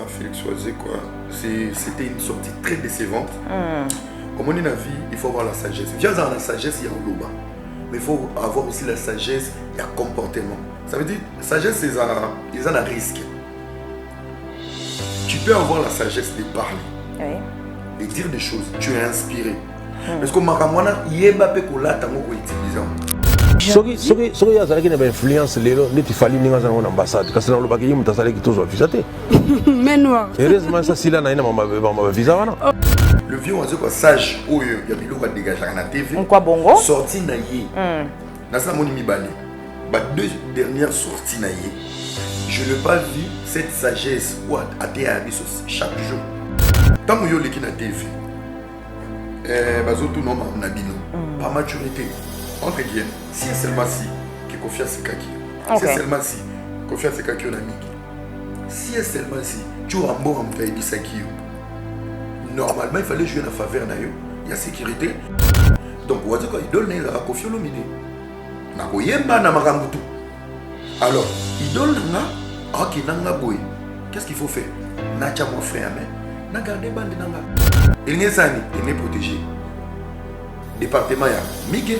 Félix Oisé, quoi. C'était une sortie très décevante. Comme on est dans la vie, il faut avoir la sagesse. Viens dans la sagesse, il y a un loba. Mais il faut avoir aussi la sagesse, il y a comportement. Ça veut dire, sagesse, c'est un risque. Tu peux avoir la sagesse de parler, de dire des choses. Tu es inspiré. Parce que Makamwana, il y a un peu de soki azalaki na influence lelo neti fali ninga za na ambassade kasi na lobaki yimu tasalaki tozo visa te mais noir heureusement ça sila na ina mama visa wana le vieux oiseau quoi sage oyo ya biloko dégage na TV quoi bongo sorti na ye na sa moni mibale ba deux dernières sorties na ye je n'ai pas vu cette sagesse ou até abiso chaque jour tant yo leki na TV bazoto no na bino pas maturité. Entre guillemets, si seulement si qui confie à ce kaki, si seulement si confie à ce kaki on a mis, si seulement si tu as un bon employé de saki, normalement il fallait jouer la faveur d'ailleurs, il y a sécurité. Donc on va dire qu'il donne la confie au midi. Na koyemba na makambutu. Alors il donne na aki nanga boy. Qu'est-ce qu'il faut faire? Na cha mon frère mais na garder bande nanga. Il n'est sani, il n'est protégé. Département ya Miguel.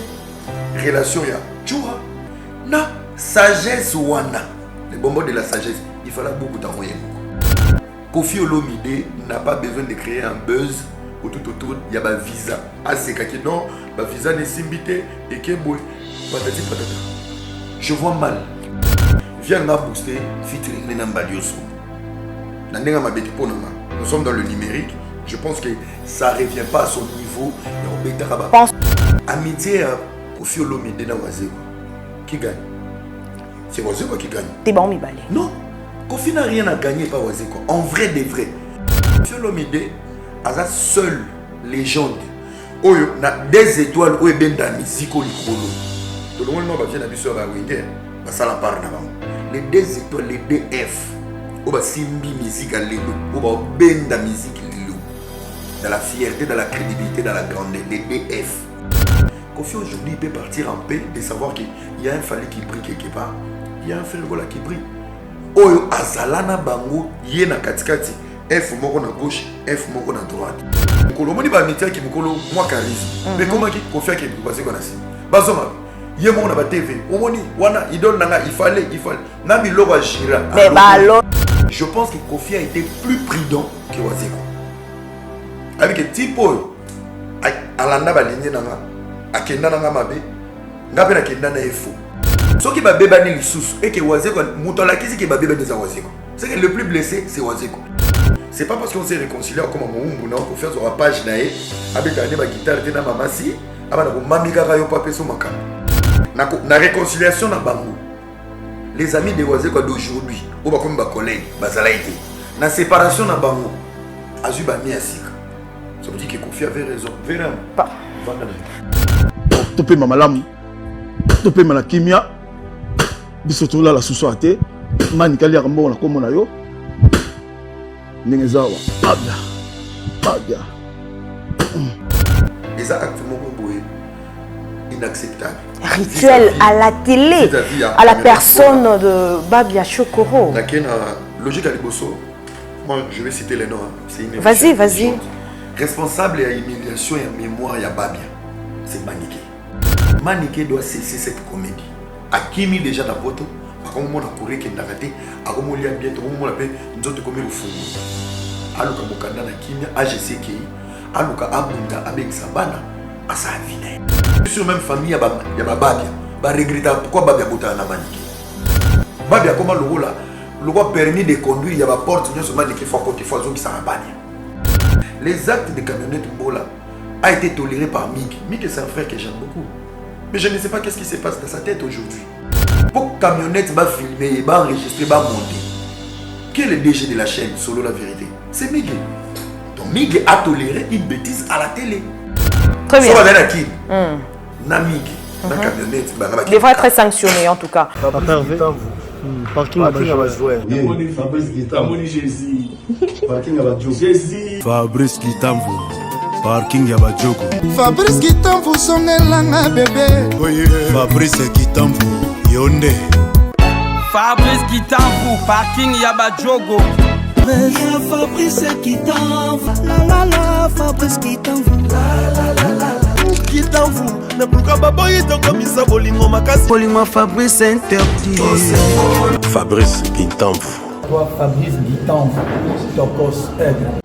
Relation ya Tchoua na sagesse wana le bonbon de la sagesse il fallait beaucoup d'envoyer. Kofi Olomide n'a pas besoin de créer un buzz autour il y a un visa assez kaki non ba visa n'est simbité et que boy patati patata je vois mal viens na booster featuring na Mbadioso na ndenga mabeti ponanga nous sommes dans le numérique je pense que ça revient pas à son niveau et on betara ba amitié Kofi Olomide na Wazeko. Qui gagne? C'est Wazeko qui gagne. T'es bon, mi balé. Non. Kofi n'a rien à gagner par Wazeko. En vrai de vrai. Kofi Olomide a sa seule légende. Oyo na des étoiles où est bien dans musique au likolo. Tout le monde va bien à biso ba winger. Ba sala par na ba. Les deux étoiles, les DF. Ou ba simbi musique à lelo. Ou ba ben dans musique lelo. Dans la fierté, dans la crédibilité, dans la grandeur. Les DF. Kofi aujourd'hui peut partir en paix de savoir qu'il y a un Fali qui brille quelque part, il y a un Fergola qui brille. Oyo azalana bango yé na katikati, F moko na gauche, F moko na droite. Mokolo moni ba métier qui mokolo moi charisme. Mais comment qui Kofi qui passé qu'on a si. Bazoma yé moko na ba TV. Omoni wana idole nanga il fallait na biloko ajira. Mais balo. Je pense que Kofi a été plus prudent que Wazeko. Avec un type alanda ba ligne nanga akenda nanga mabe ngape na kenda na efo soki ba beba ni lisusu et que Wazeko muto la kisi ke ba beba des Wazeko c'est que le plus blessé c'est Wazeko c'est pas parce qu'on s'est réconcilié comme Moumbu na ko faire sur la page nae abeta ne ba guitare te na mama si abana ko mamika ka yo pape so makamba na réconciliation na bango les amis de Wazeko d'aujourd'hui ou ba comme ba collègue bazala été na séparation na bango azu ba mi asika ça veut dire que Kofi avait raison vraiment pas topé mamalam topé malakimia bisoto la société manikali ya kambo na komona yo ningezawa babia les actes boy inacceptable rituel à la télé à la personne de Babia Chokoro la logique à liboso moi je vais citer les noms c'est une vas-y responsable à humiliation et mémoire ya Babia c'est Maniké. Maniké doit cesser cette comédie. Akimi déjà dans votre, par contre on a couru qui n'a raté, à comme on l'a bientôt, on l'appelle nous autres comme le fou. Aluka Mokanda na Kimia, AGCK, Aluka Abunda avec Sabana, à sa vie. Sur même famille, il y a Babia. Bah regrette pourquoi Babia Bota na Maniké. Babia comment le rôle là, le roi permis de conduire, il y a ma porte, il y a ce Maniké faut côté fois qui s'en les actes de camionnette Bola a été toléré par Mick. Mick est un frère que j'aime beaucoup. Mais je ne sais pas qu'est-ce qui se passe dans sa tête aujourd'hui. Pour camionnette va filmer, va enregistrer, va monter. Qui est le DG de la chaîne Solo la vérité? C'est Mick. Donc Mick a toléré une bêtise à la télé. Très bien. Na Mick, na camionnette, il devrait être sanctionné en tout cas. Parking à Fabrice Kitamvu. Parking ya Badjogo. Fabrice Kitamvu songelanga bébé. Fabrice Kitamvu Yonde. Fabrice Kitamvu Parking ya Badjogo. Y'a Fabrice qui t'envoie. La la la, Fabrice qui t'envoie. La la la la. Qui t'envoie. Na pourquoi baboy to comme ça bolingo makasi. Bolingo Fabrice interdit. Fabrice qui t'envoie. Toi Fabrice qui t'envoie. Tokos aide.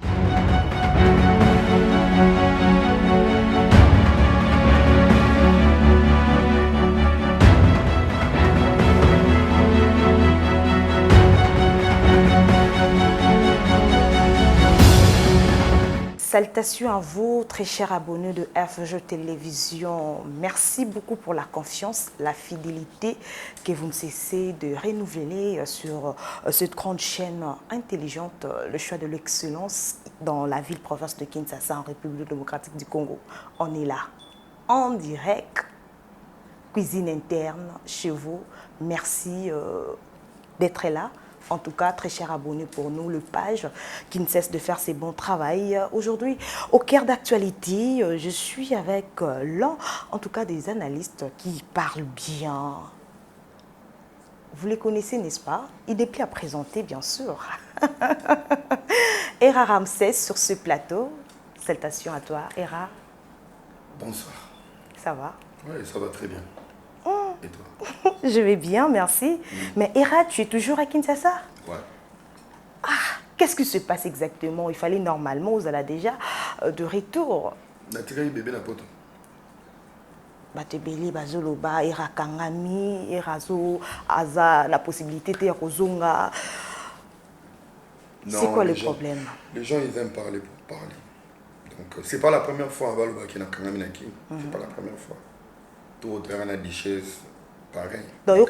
Salutations à vous, très chers abonnés de FG Télévision. Merci beaucoup pour la confiance, la fidélité que vous ne cessez de renouveler sur cette grande chaîne intelligente, le choix de l'excellence dans la ville-province de Kinshasa, en République démocratique du Congo. On est là, en direct, cuisine interne, chez vous. Merci d'être là. En tout cas, très cher abonné pour nous, le page qui ne cesse de faire ses bons travail. Aujourd'hui, au cœur d'actualité, je suis avec l'un, en tout cas des analystes qui parlent bien. Vous les connaissez, n'est-ce pas? Il est plus à présenter, bien sûr. Hera Ramsès sur ce plateau. Salutations à toi, Hera. Bonsoir. Ça va? Oui, ça va très bien. Et toi? Je vais bien, merci. Mais Hera, tu es toujours à Kinshasa? Ouais. Ah, qu'est-ce qui se passe exactement? Il fallait normalement, vous allez déjà de retour. Natika bébé na poto. Batebeli bazoloba Hera kangami, Herazo aza la possibilité de kozonga. C'est quoi le problème? Les gens ils aiment parler pour parler. Donc c'est pas la première fois à Baloba qui na kangami na ki. C'est pas la première fois. Tout auteur na dichesse. Pareil. Donc, il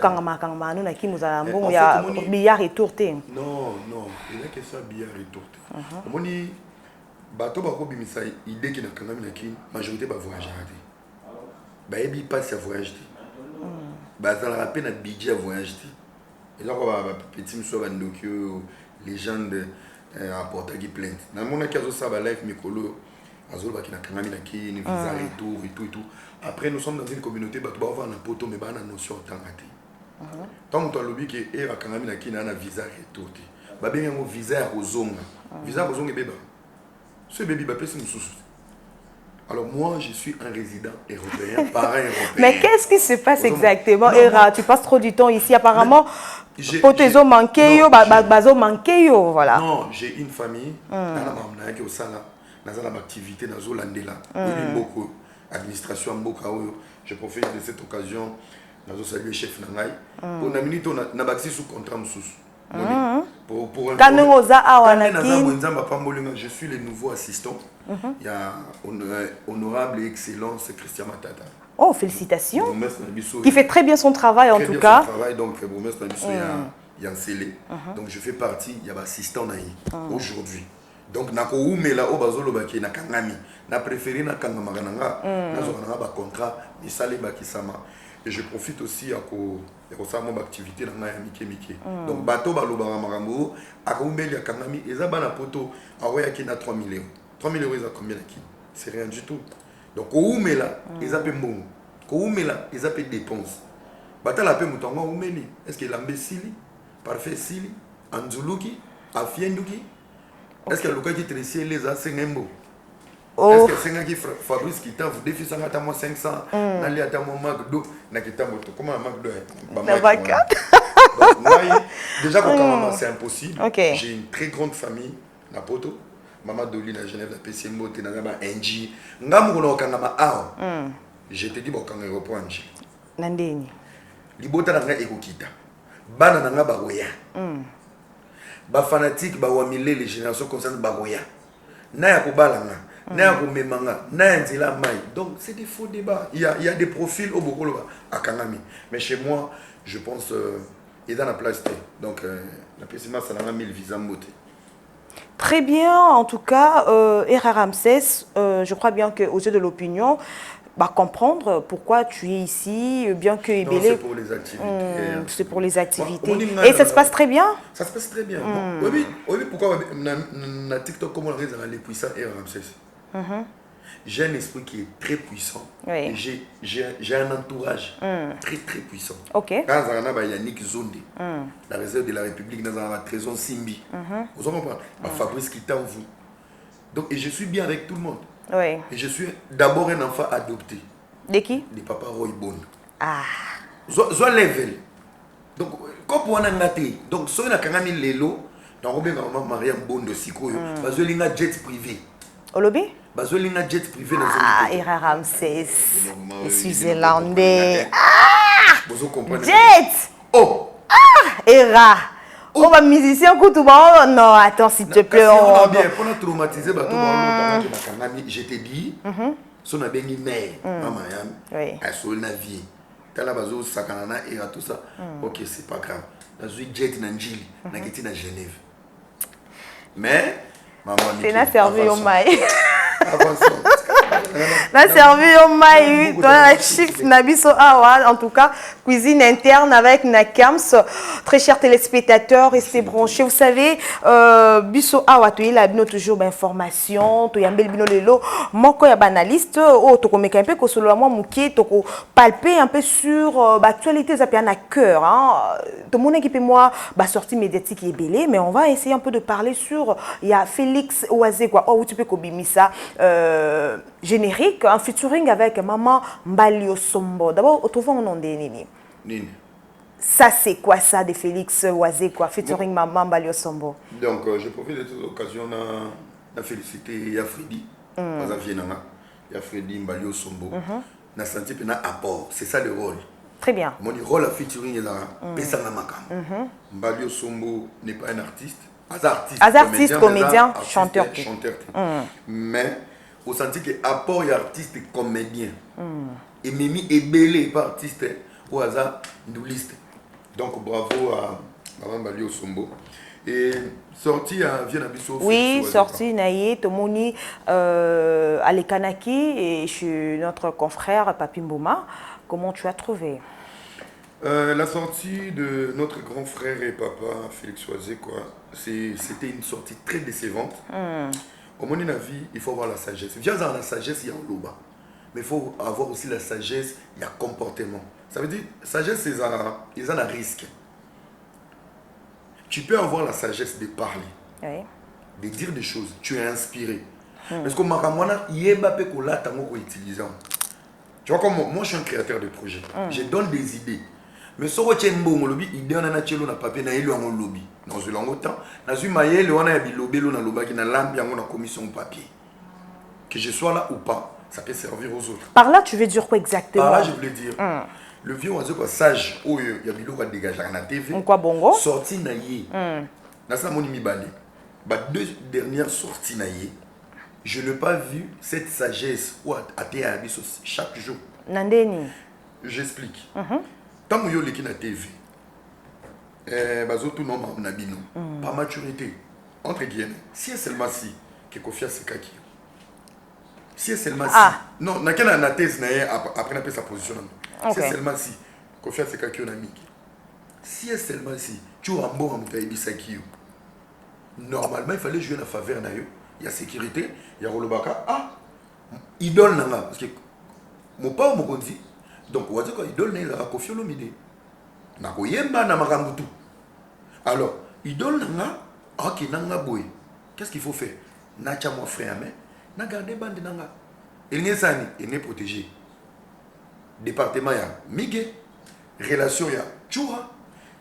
y a billard retourté. Non, non. Il y a question de billard retourté. On dit, bateau bako bimisa idée qui n'a quand même la majorité va voyager. Bah et bi passe à voyager. Bah ça la peine à budget à voyager. Et donc on va petit monsieur Bandokyo, les gens de apporter qui plainte. Dans mon cas ça va live Mikolo, azol ba qui n'a quand même une visa retour et tout. Après, nous sommes dans une communauté, nous avons un poto, mais nous avons une notion de temps. Tant que nous avons dit que nous avons un visa retour. Nous avons un visa à Zonga. Visa à Zonga est bébé. Ce bébé est plus sous. Alors moi, je suis un résident européen, parent européen. Mais qu'est-ce qui se passe exactement, Hera? Tu passes trop du temps ici, apparemment. Pour tes os manqués, bazo manqués, voilà. Non, j'ai une famille. Dans la qui au Sala, dans la activité dans Zolandela. Beaucoup. Administration Mboka, je profite de cette occasion de saluer le chef Nangai. Pour une minute, on a baxé sous contrat pour je suis le nouveau assistant. Il y a honorable et excellence Christian Matata. Oh, félicitations. Qui fait très bien son travail en tout cas. Donc, il y a un scellé. Donc, je fais partie, il y a un assistant aujourd'hui. Donc, nako umela obazolo baki na kangami na préféré na kangama kananga na zona ba contrat ni sale baki sama. Et je profite aussi à ko ça mon activité na ya mike. Donc bateau baloba marambo aka umeli ya kangami eza bana poto awe yaki na 3 000 €. 3 000 € eza combien là qui? C'est rien du tout. Donc ko umela eza pe mbongo. Ko umela eza pe dépense. Batala pe mutongo umeli. Est-ce que lambe sili parfait sili anzuluki afienduki? Est-ce que le cas qui tressé les a 5 embo? Est-ce que c'est un qui Fabrice qui t'a vous défi 500 n'allez à ta mon McDo n'a qui t'a moto comment un McDo déjà quand c'est impossible. J'ai une très grande famille na poto maman Doli na Genève la PCMO te na ba NG ngamu ko kangama a je te dis bon quand aéroport nji nandeni libota na nga ekokita bana na nga ba roya ba fanatique ba wamile les générations concernent baroya na ya kobalanga na ya komemanga na ya nzela mai. Donc c'est des faux débats. Il y a des profils au Bokolo à Kangami, mais chez moi je pense et dans la place donc la PCMA ça n'a 1000 visas moté. Très bien, en tout cas, Hera Ramsès, je crois bien qu'aux yeux de l'opinion, comprendre pourquoi tu es ici, bien que Ebele... C'est pour les activités. C'est pour les activités. Et ça se passe très bien? Ça se passe très bien. Oui, pourquoi na TikTok, comment on a les puissants Hera Ramsès? j'ai un esprit qui est très puissant. Oui. Et j'ai un entourage très très puissant. Ok. Quand on a Yannick Zonde, la réserve de la République, dans la trésor Simbi. Vous comprenez? Fabrice Kitamvu. Donc, et je suis bien avec tout le monde. Oui. Et je suis d'abord un enfant adopté. De qui? De papa Roy Bon. Ah. Zo level. Donc, quand on a naté, donc, si on a quand même l'élo, donc on a Mariam Bondo Sikoyo, parce que l'on a jet privé. Au lobby? Parce que l'on a jet privé dans Ah, une Ira Ramsès. Je suis zélandais. Vous comprenez? Jet! Oh! Ira! On va musicien, coup tout bon. Non, attends, s'il te plaît. On a bien, pour nous traumatiser, je t'ai dit, si on a bien une mère, Mariam, elle soit une vie. Tala bazo sakanana et tout ça. Ok, c'est pas grave. Dans une jet nanjili, n'agiti na Genève. Mais maman c'est na servi au maï. Avançons. Na servi au maï. Toi la chiffre nabiso awa. En tout cas, cuisine interne avec Nakams. Très chers téléspectateurs, restez branchés. Vous savez, biso awa tu il a bien toujours d'informations. Tu y a bel bino lelo. Moko ya banaliste. Oh, tu connais un peu que solo moi mouki, tu palper un peu sur l'actualité ça bien à cœur. Hein. Tout le monde qui peut moi sortie médiatique qui est belé, mais on va essayer un peu de parler sur. Il y a Félix Oazé quoi. Oh, tu peux kobimisa. Générique, un featuring avec Maman Mbalio Sombo. D'abord, trouvons un nom de Nini. Nini. Ça, c'est quoi ça de Félix Oazé, quoi, featuring Maman Mbalio Sombo? Donc, je profite de toute occasion de féliciter Yafredi. Yafredi Mbalio Sombo. Na senti un apport. C'est ça le rôle. Très bien. Mon rôle à featuring est là. Pesanga Makam. Mbalio Sombo n'est pas un artiste. Artiste, comédien, chanteur. Mais, au senti que apport et artiste et comédien. Et Mimi est belé par artiste au hasard douliste. Donc bravo à Maman Mbalio Sombo. Et sorti à Viennabiso. Oui, sorti Naïe, Tomoni, Alekanaki et chez notre confrère Papi Mboma. Comment tu as trouvé? La sortie de notre grand frère et papa Félix Oazé, quoi, c'était une sortie très décevante. Au moment de la vie, il faut avoir la sagesse. Viens dans la sagesse, il y a un loba. Mais il faut avoir aussi la sagesse, il y a comportement. Ça veut dire, sagesse, ils ont un risque. Tu peux avoir la sagesse de parler, de dire des choses. Tu es inspiré. Parce que Makamwana, il y a un peu de utilisant. Tu vois, comme moi, je suis un créateur de projet. Je donne des idées. Mais si tu as un bon lobby, il y a un papier, il y a un lobby. Dans ce long temps, il y a un lobby, il y a une commission papier. Que je sois là ou pas, ça peut servir aux autres. Par là, tu veux dire quoi exactement? Par là, je voulais dire, le vieux oiseau sage, il y a un dégagé à la TV. Quoi bongo? Sorti naïe. Dans ça, mon ami Balé. Deux dernières sorties naïe. Je n'ai pas vu cette sagesse ou à chaque jour. Nandeni. J'explique. Tant que vous avez la TV, tout non nabino, par maturité, entre guillemets, si c'est seulement si, que confiance c'est kaki. Si c'est seulement si, non, n'a qu'à la thèse après n'a sa position. Si c'est seulement si, confiance c'est kaki on a mis. Si c'est seulement si, tu as un bon amoutaïbi saki. Normalement, il fallait jouer la faveur na yo. Il y a sécurité, il y a Rolobaka. Idole nanga parce que mon père me dit. Donc, on va dire qu'idole n'est pas confié au midi. Alors, idole n'a pas boy. Qu'est-ce qu'il faut faire? N'a pas mon frère, mais n'a gardé bande nanga. Il n'est pas protégé. Département ya migé, relation ya chura,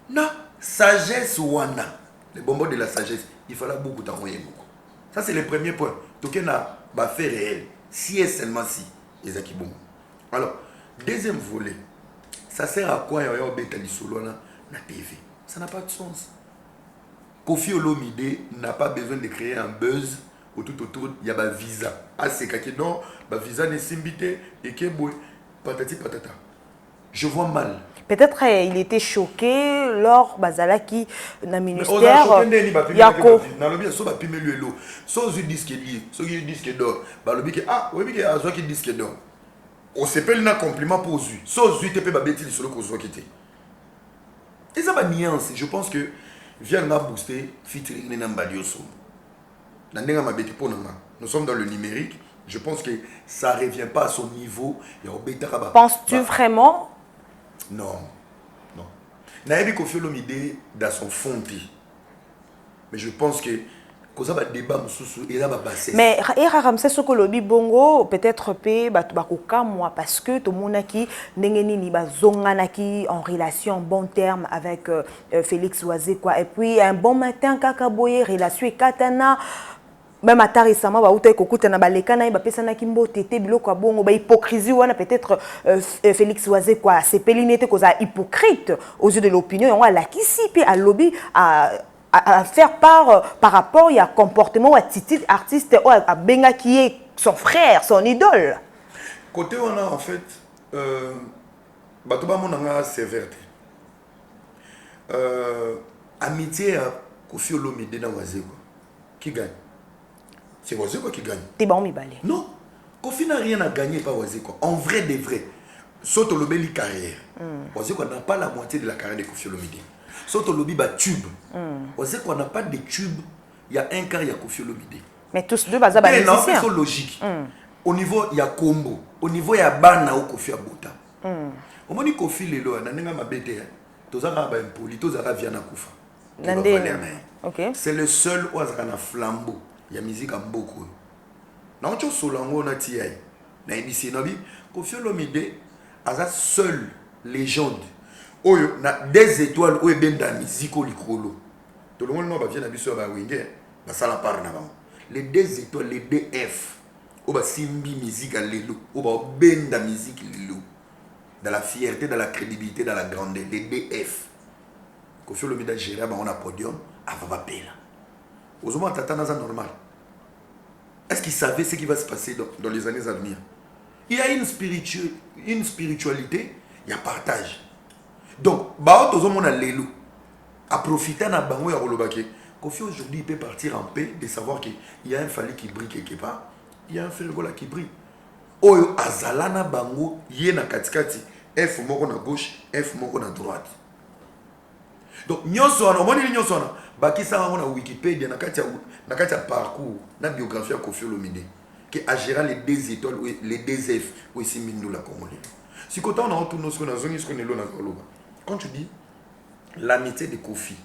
na sagesse wana. Les bonbons de la sagesse, il fallait beaucoup d'envoyer beaucoup. Ça c'est le premier point. Donc on a bah fait réel. Si et seulement si, les bon. Alors, deuxième volet, ça sert à quoi y a un solo na TV? Ça n'a pas de sens. Kofi Olomide n'a pas besoin de créer un buzz autour, il y a un visa. Ah, c'est quelqu'un non, un visa n'est simbité et qui est beau. Patati patata. Je vois mal. Peut-être il était choqué lors Bazalaki dans le ministère. Yako. Dans le bien, so ba pime lui lo. So zu disque lié, so qui disque d'or. Ba le bique oui bique azo qui disque d'or. On s'appelle un compliment pour zu. So zu te peut ba beti sur le ko zo kité. Et ça va nuance, je pense que vient m'a booster featuring na Mbalio Sombo. Nous sommes dans le numérique, Je pense que ça ne revient pas à son niveau. Penses-tu vraiment? Non. Non. Naïbi Kofi Olomide dans son fond. Mais je pense que ça va débat et là va passer. Mais Ramsey Sokolobi Bongo peut-être moi parce que tout le monde qui en relation en bon terme avec Félix Oisé quoi. Et puis un bon matin Kakaboye relation et Katana même à récemment ba uta ko na balekana ba pesa na kimbo tete biloko bongo ba hypocrisie wana peut-être Félix Oisé quoi c'est pelinete cause hypocrite aux yeux de l'opinion on la qui si pe à lobby à faire part par rapport à comportement ou attitude artiste à Benga qui est son frère, son idole. Côté on a en fait Batoba Monanga sévère. Amitié à Kofi Olomide na Oisé qui gagne. C'est Oisé qui gagne. T'es bon mi balé. Non, Kofi n'a rien à gagner par Oisé en vrai de vrai. Saute Olomide carrière. Oisé n'a pas la moitié de la carrière de Kofi Olomide. Surtout le biba tube. On sait qu'on n'a pas de tube. Il y a un quart, il y a Kofi Olomide. Mais tous deux, bah, c'est non, logique. Au niveau, il y a Combo. Au niveau, il y a Bana ou Kofi Abota. Au moment où Kofi Lelo, il y a un bébé. Tous les gens impoli, tous les gens viennent à Koufa. C'est le seul où il y a un flambeau. Il y a musique en beaucoup. Non, tu as Solango, na Tiaï. Na Ibisi Nabi, Kofi Olomide, a la seule légende. Oyo na des étoiles oyo benda musique au likolo. Tout le monde va venir na biso ba wenge ba sala par na ba. Les deux étoiles les DF o ba simbi musique à lelo o ba benda musique lelo. Dans la fierté, dans la crédibilité, dans la grandeur, les DF. Kofi Olomide géré ba on a podium avant ba pela. Ozoma tata na ça normal. Est-ce qu'il savait ce qui va se passer dans les années à venir? Il y a une spiritualité, il y a partage. Donc, bah, tout le monde a l'élu. À profiter d'un bango et à relobake. Kofi aujourd'hui il peut partir en paix de savoir qu'il y a un Fally qui brille quelque part, il y a un Fergola qui brille. Oyo azalana bango yé na katikati, F moko na gauche, F moko na droite. Donc nyonso wana, omoni nyonso wana, bakisa na Wikipédia na kati ya parcours, na biographie ya Kofi Olomide, qui a géré les deux étoiles, les deux F, ou ici Mindou la Congolais. Si quand on a retourné ce qu'on a zone, ce qu'on est là, quand tu dis l'amitié de Kofi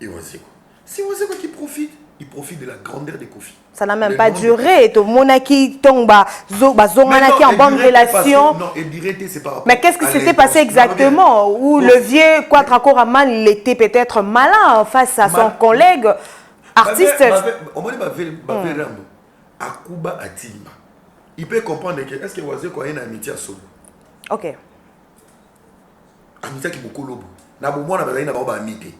et Oisé, c'est Oisé qui profite, il profite de la grandeur de Kofi. Ça n'a même pas duré. Tout le monde qui tombe, qui en bonne relation. Non, et direct, c'est pas. Mais qu'est-ce qui s'était passé exactement? Où le vieux Quatracoraman, il était peut-être malin face à son collègue artiste. On va dire Akuba Atimba. Il peut comprendre que est-ce que Oisé a une amitié à solo. Ok. Amitié qui mukolo. Na bo mwana bazali na ba amitié.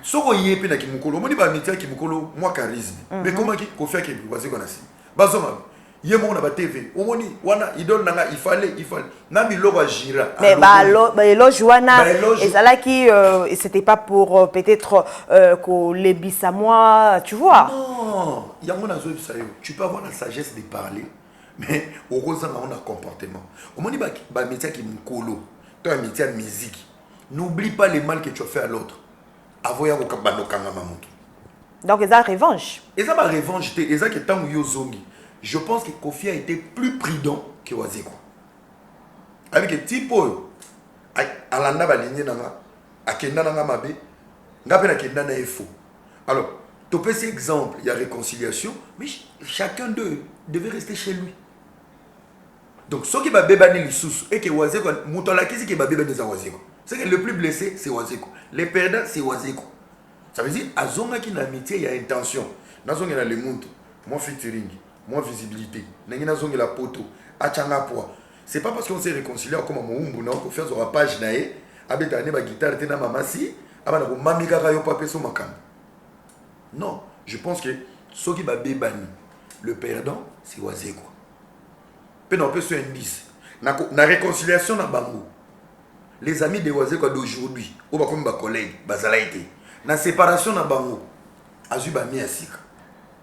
Soko yepe na ki mukolo. Moni ba amitié ki mukolo moi charisme. Mais comment ki ko faire que Oisé qu'on a si. Bazoma. Ye mo na ba TV. Omoni wana idole nanga il fallait. Na biloko gira. Mais ba éloge wana ezala qui c'était pas pour peut-être ko lebisa moi, tu vois. Non, il y a mon azo bisayo. Tu peux avoir la sagesse de parler. Mais au rose on a comportement. Omoni ba métier qui mukolo. Toi un métier de musique. N'oublie pas les mal que tu as fait à l'autre. Avoya ko kabano kanga mamutu. Donc ils ont revanche. Et ça ma revanche et ça que tant yo zongi. Je pense que Kofi a été plus prudent que Oisé. Avec le type alanda baligné nanga akenda nanga mabe ngape na kenda na faux. Alors, tu peux cet exemple, il y a réconciliation, mais chacun d'eux devait rester chez lui. Donc, ceux qui va bébani les sous et que Oisé mutola kisi qui va bébani des Oisé. C'est que le plus blessé c'est Oisé. Les perdants c'est Oisé. Ça veut dire à zonga qui l'amitié il y a intention. Dans zonga la le monde, moi featuring, moi visibilité, n'engina zonga la poto, achanga poa. C'est pas parce qu'on s'est réconcilié comme Moumbu non qu'on fait sur la page naé, abetane ba guitare tena mamasi, abana ko mamika kayo pape so makam. Non, je pense que ceux qui va bébani, le perdant c'est Oisé quoi. Puis on peut se indice. Na réconciliation na bango. Les amis de Oisé quoi d'aujourd'hui, ou ba comme ba collègue, bazala été. Na séparation na bango, azu ba miasika.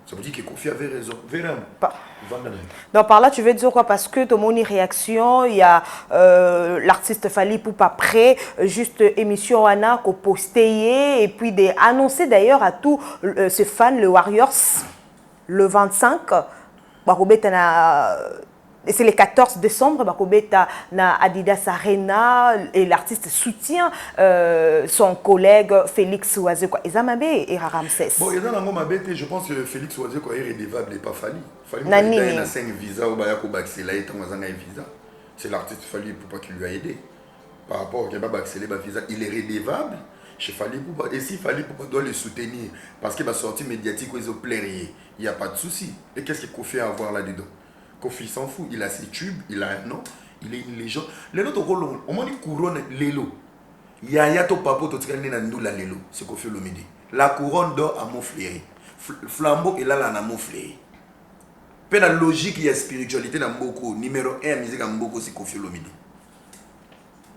Ça veut dire que Kofi avait raison. Vraiment. Donc par là, tu veux dire quoi? Parce que ton moni réaction, il y a l'artiste Fally Ipupa prêt, juste émission Anna qu'on posté et puis annoncer d'ailleurs à tous ces fans, le Warriors, le 25. c'est le 14 décembre, Bakobeta na Adidas Arena et l'artiste soutient son collègue Félix Ouazeko. Et Zamabé et Ramsès. Bon, il y a dans je pense que Félix Ouazeko est redevable et pas Fali. Fali a 5 visas au Bayako Baxela et Tanzania visa. C'est l'artiste Fali pour pas qu'il lui a aidé. Par rapport au Keba Baxela visa, il est redevable chez Fali Poupa. Et si Fali Poupa doit le soutenir parce qu'il va sortir médiatique où ils ont plairé, il n'y a pas de souci. Et qu'est-ce qu'il faut faire avoir là-dedans? Kofi s'en fout, il a ses tubes, il a un nom, il est une légende. Les autres rôles, on m'a dit couronne Lélo. Yaya to papo to tkane na ndula Lélo, c'est Kofi Olomide. La couronne d'or à mon fléri. Flambeau et là à mon fléri. Peu la logique et la spiritualité dans Mboko, numéro 1 à musique en Mboko c'est Kofi Olomide.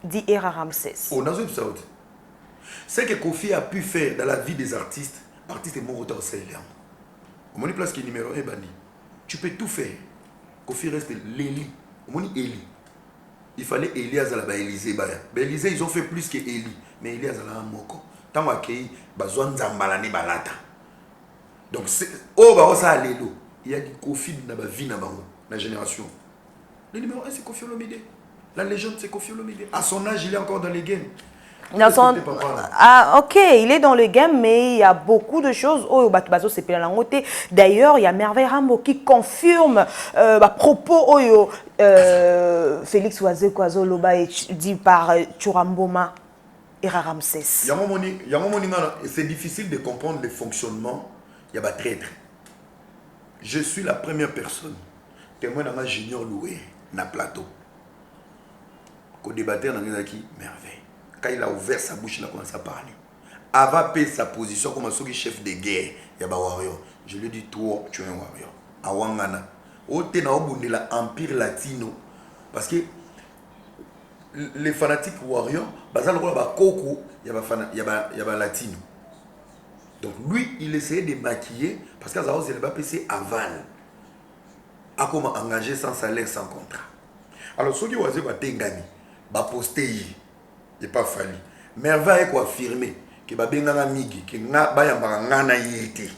Dit Era Ramsès. Oh, dans une épisode. Ce que Kofi a pu faire dans la vie des artistes, artiste est mort au Sahel. On m'a dit place qui est numéro 1 bandi. Tu peux tout faire. Kofi reste l'Élie. On dit Élie. Il fallait Élie Azala Élysée. Élysée, ils ont fait plus que Élie. Mais Élie Azala a moko. Tant qu'il besoin d'emballer balata. Donc, oh, bah, ça a l'élo. Il y a du Kofi dans la vie, dans la génération. Le numéro 1, c'est Kofi Olomide. La légende, c'est Kofi Olomide. À son âge, il est encore dans les games. Ah, ok, il est dans le game, mais il y a beaucoup de choses. Oh, c'est pas la montée. D'ailleurs, il y a Merveille Rambo qui confirme propos Félix Ouazeko Azoloba dit par Churamboma et Ramsès. C'est difficile de comprendre le fonctionnement. Il y a des traîtres. Je suis la première personne témoin dans ma junior loué na plateau. Qu'au débatteur dans qui merveille. Quand il a ouvert sa bouche, il a commencé à parler. Avant de sa position comme un chef de guerre, il y a un warrior. Je lui ai dit, toi, tu es un warrior. À Wangana. Au Ténaobundela, Empire Latino. Parce que les fanatiques warriors, il y a un latino. Donc lui, il essayait de maquiller parce que Zao Zeleba PC aval. A comment engager sans salaire, sans contrat. Alors, ceux qui ont Tengani, va poster. Il n'est pas fallu. Merveille est affirmé que Babengana Migi, que Bayambana Yété.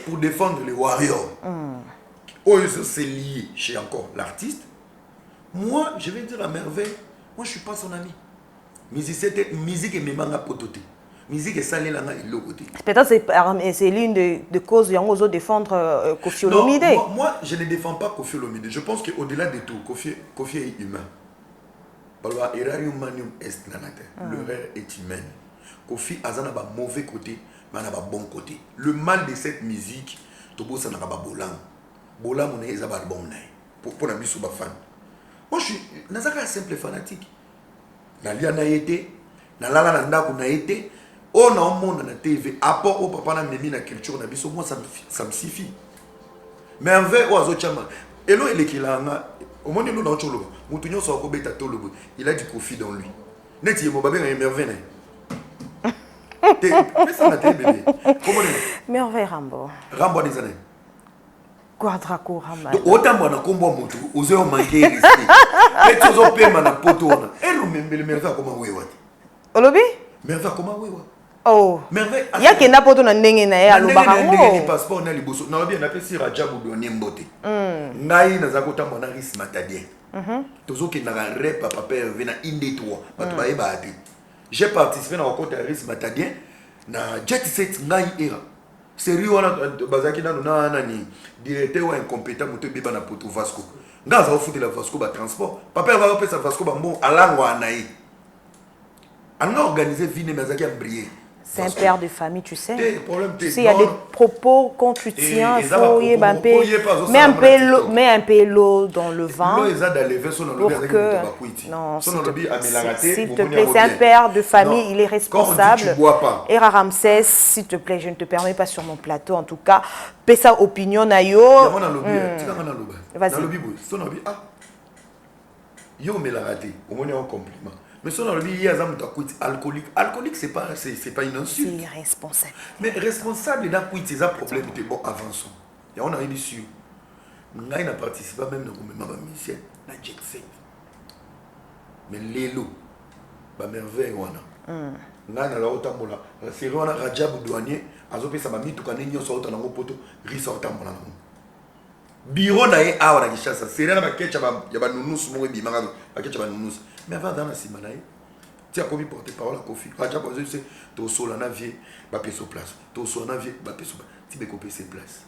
Pour défendre les warriors. Oh, c'est lié chez encore l'artiste. Moi, je vais dire à Merveille, moi je ne suis pas son ami. Musique et memanga pototé. Musique et salé là il le côté. Peut-être c'est l'une des causes qui ont défendre Kofi Olomide. Moi, je ne défends pas Kofi Olomide. Je pense qu'au-delà de tout, Kofi est humain. L'erreur est humaine. Kofi a un mauvais côté, mais un bon côté. Le mal de cette musique, c'est un bolang. Bolang, on est un bon pour la musique fan. Moi, je suis un simple fanatique. Je suis été, oh non, monde na TV, apport au papa na mimi na culture na biso, moi ça me suffit. Mais en vrai, oazo chama, elo elekilanga, au moins nous dans cholo, mutunyo so ko beta tolobo, il a du Kofi dans lui. Neti mo babé na merveille. Mais ça na TV bébé. Comment Merveille Rambo. Rambo des années. Quadraco Rambo. Autant moi na kombo mutu, ozo manquer respect. Mais tu ozo pema na poto na. Elo le merveille comment wewa. Olobi? Merveille comment wewa. Oh, il y a qui n'a pas de ndenge na ya lubango. Le passeport na liboso. Na bien appelé si Rajabu donné mbote. Ngai na zakota mona ris matadien. Tozo ki na rep papa vena inde toi. Bato ba eba ate. J'ai participé na rencontre ris matadien na jet set ngai era. Sérieux wana bazaki na nani directeur ou incompétent moto beba na poto Vasco. Nga za ofuti la Vasco ba transport. Papa va opesa Vasco ba mbon alangwa na yi. On a organisé Vine Mazaki à briller. C'est un père de famille, tu sais. Tu sais, il y a des propos qu'on tu tiens, il faut y mets un peu l'eau dans le vent. Pour que... Non, s'il te plaît, c'est un père de famille, il est responsable. Et Ramsès, s'il te plaît, je ne te permets pas sur mon plateau, en tout cas. Paie sa opinion, Nayo. Vas-y. Yo me l'a raté, au moins un compliment. Mais si on a dit alcoolique, alcoolique c'est pas une insulte. C'est irresponsable. Mais responsable d'un quit c'est un problème de bon avançons. Et on a dit sur. On a participé même dans le mouvement mission, na jet set. Mais l'élo, ba merveille wana. On a la haute ambola. C'est on a Rajab douanier azopesa ba mituka ne nyonso auta nango poto risa otambola nango bureau na ye awa na Kinshasa sera na bakecha ya ba nunus mo bimanga bakecha ba nunus mais avant dans la sima na ye tia komi porter parole à Kofi acha ko je sais to sola na vie ba peso place to sola na vie ba peso ti be kopé ses places.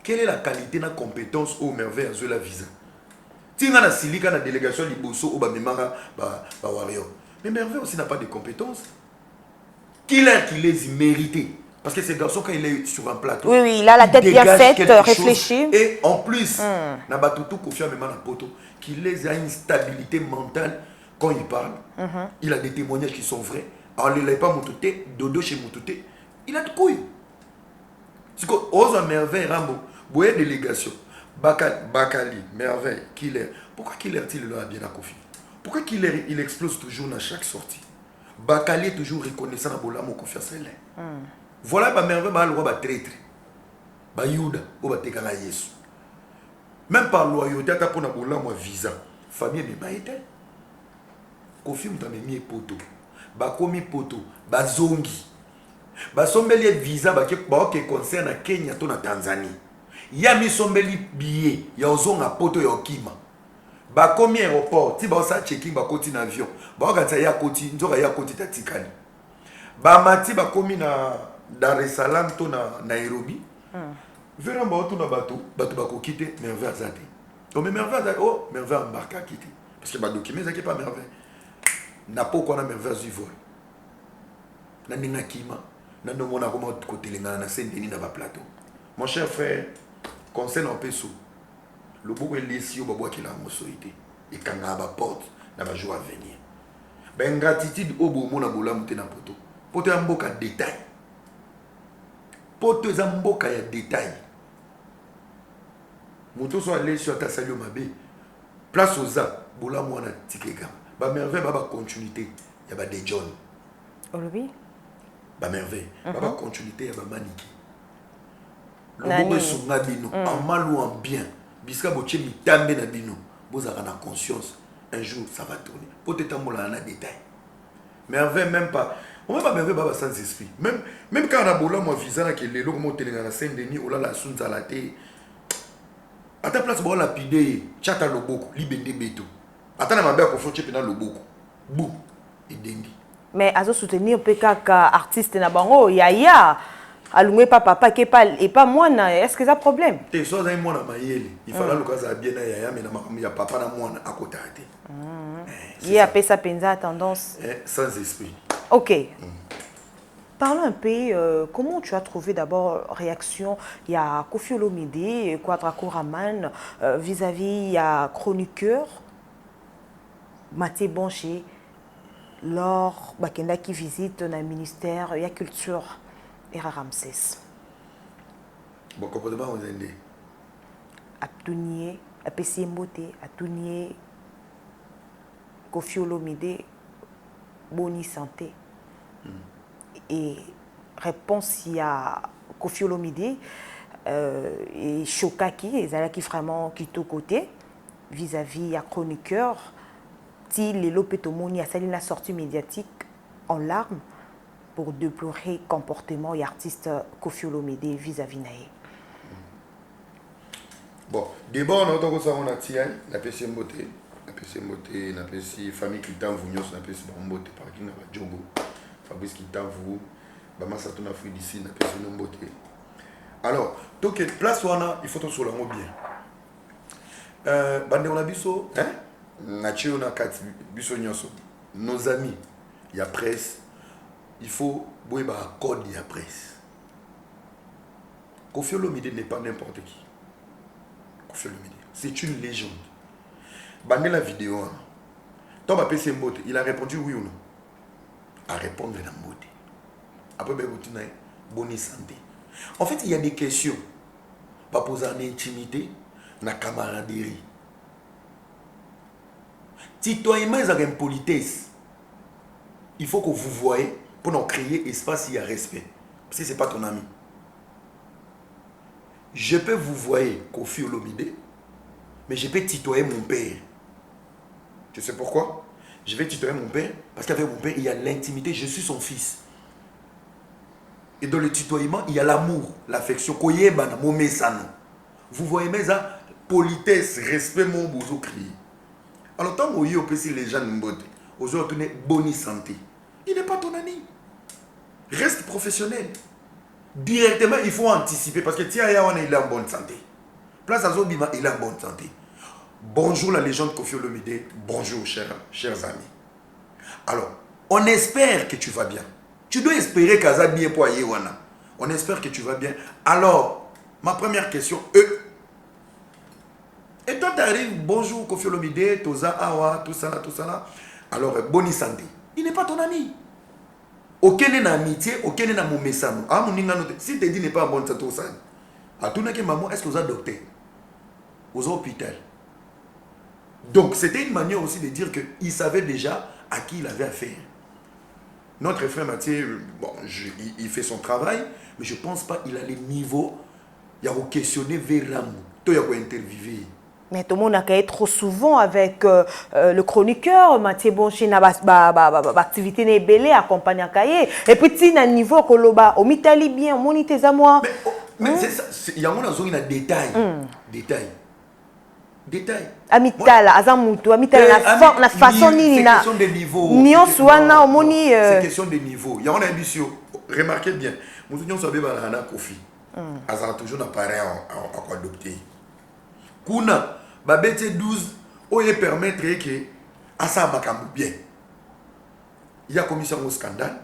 Quelle est la qualité na compétence au merveille à la visa tinga na silika na délégation liboso au ba memanga ba warrior mais merveille aussi n'a pas de compétences qu'il les mérité. Parce que ce garçon, quand il est sur un plateau, oui, il a la tête bien faite, réfléchie. Et en plus, Nabatutu Kofi Amemana Poto, qu'il a une stabilité mentale quand il parle. Il a des témoignages qui sont vrais. Alors, il n'a pas Moutouté, Dodo chez Moutouté. Il a de couilles. C'est quoi, Oza Merveille Rambo, Boué délégation, Bakali, Merveille, Killer. Pourquoi Killer il là bien à Kofi? Pourquoi Killer il explose toujours à chaque sortie? Bakali est toujours reconnaissant à Bolamo Kofi Asselin. Voilà ba merveille ba loi ba traître ba yuda o ba tekala Yesu même par loyauté ata pona bola moi visa famille me ba été Kofi mutame mi poto ba komi poto ba zongi ba sombeli visa ba ke concert na Kenya to na Tanzanie ya mi sombeli billet ya ozonga poto ya okima ba komi aéroport ti ba sa checking ba koti na avion ba ka ya koti nzoka ya koti tatikali ba mati ba komi na Dar es Salaam to na Nairobi. Vera ba to na bato ba ko quitter merveille azate. O mais merveille azate oh merveille embarquer quitter parce que ba document ça qui pas merveille. Na poko na merveille zivol. Na ninga kima na no mona ko côté lenga na Saint-Denis na ba plateau. Mon cher frère, conseil en peso. Le bobo elisi o babo ki la mosoité et kanga ba porte na ba jour à venir. Ben gratitude o bo mona bola mutena poto. Poto ya mboka détail. Poto za mboka ya détail. Moto so aller sur ta salio mabe. Place aux a bola mwana tikeka. Ba merveille ba continuité ya ba de John. Olobi? Ba merveille ba continuité ya ba maniki. Le bobo songa bino en mal ou en bien. Biska boche mitambe na bino. Bozaka na conscience. Un jour ça va tourner. Poto tambola na détail. Merveille même pas. On va pas merveille baba sans esprit. Même quand on a bola moi visa na que les locaux montent na Saint-Denis ou là la sunza la té. À ta place bon lapidé, chata loboko, libende beto. Attends ma belle ko faut chepe na loboko. Bou et dengi. Mais azo soutenir PK artiste na bango yaya alungwe pas papa qui pas et pas moi est-ce que ça problème? T'es soit dans moi na mayele. Il fallait le cas bien na yaya mais na makambi ya papa na moi à côté. Il y a pas sa penza tendance sans esprit. Ok. Parlons un peu, comment tu as trouvé d'abord réaction? Il y a Kofi Olomide, Kwadrako Raman, vis-à-vis, il y a Chroniqueur, Mathé Bonché, Laure Bakenda qui visite le ministère, il y a Culture et Ramsès. Bon, comportement, on est né. Abdounié, APC Mbote, Abdounié, Kofi Olomide, Boni Santé. Et réponse, il y a Kofi Olomide et Chokaki, et Zala qui vraiment qui tout côté, vis-à-vis, il y a Chroniqueur, si les Lopetomoni a sali la sortie médiatique en larmes pour déplorer le comportement et artiste Kofi Olomide vis-à-vis Naé. Bon, d'abord, on a tiré la PC Mbote. La PC Mbote, la PC famille qui t'en vous, la PC Mbote, par qui n'a pas Djogo. Fabrice qui t'avoue, Bama Sato na fui d'ici, na personne mbote. Alors, donc place wana, il faut tout sur la mot bien. Bande on a biso, hein? Nachi on a quatre biso nyonso. Nos amis, il y a presse. Il faut boire un code il y a presse. Kofi Olomide n'est pas n'importe qui. Kofi Olomide, c'est une légende. Bande la vidéo. Tom a PC Mbote, il a répondu oui ou non. À répondre dans la beauté. Après, bonne santé. En fait, il y a des questions. Pas poser en intimité, na camaraderie. Citoyennement, ils ont une politesse. Il faut que vous voyez pour nous créer espace, il y a respect. Parce que ce n'est pas ton ami. Je peux vous voir Kofi Olomide, mais je peux tutoyer mon père. Tu sais pourquoi? Je vais tutoyer mon père parce qu'avec mon père, il y a l'intimité. Je suis son fils. Et dans le tutoiement, il y a l'amour, l'affection. Vous voyez, mais ça, politesse, respect, mon bozo crié. Alors, tant que vous avez les gens vous avez bonne santé. Il n'est pas ton ami. Reste professionnel. Directement, il faut anticiper parce que Tia Yawana, il est en bonne santé. Place à Zobima, il est en bonne santé. Bonjour la légende Kofi Olomide. Bonjour, chers amis. Alors, on espère que tu vas bien. Tu dois espérer qu'Aza bien pour Yewana. On espère que tu vas bien. Alors, ma première question, et toi, tu arrives, bonjour Kofi Olomide, Toza, Awa, tout ça là. Alors, bonne santé. Il n'est pas ton ami. Aucun n'est amitié, aucun n'est mon message. Si tu dis n'est pas en bonne santé, à tout le monde, est-ce que vous êtes docteur? Vous êtes hôpital. Donc, c'était une manière aussi de dire qu'il savait déjà à qui il avait affaire. Notre frère Mathieu, bon, il fait son travail, mais je ne pense pas qu'il a les niveaux. Il a questionné vers l'amour. Il a interviewé. Mais tout le monde a été trop souvent avec le chroniqueur, Mathieu Bonchi, activité n'est belée, accompagne à Kaye. Et puis, tu as un niveau que l'on au Mitali bien, on monite à moi. Mais c'est ça, il y a un détail. Détail. Amitala, Azamutu, Amitala, la façon ni c'est question de niveau. C'est question de niveau. Il y a une ambition. Remarquez bien. Nous sommes à Kofi. Azan toujours n'apparaît à adopter. Kuna, Babete 12, on y permettre que Asa Makamou bien. Il y a commission au scandale.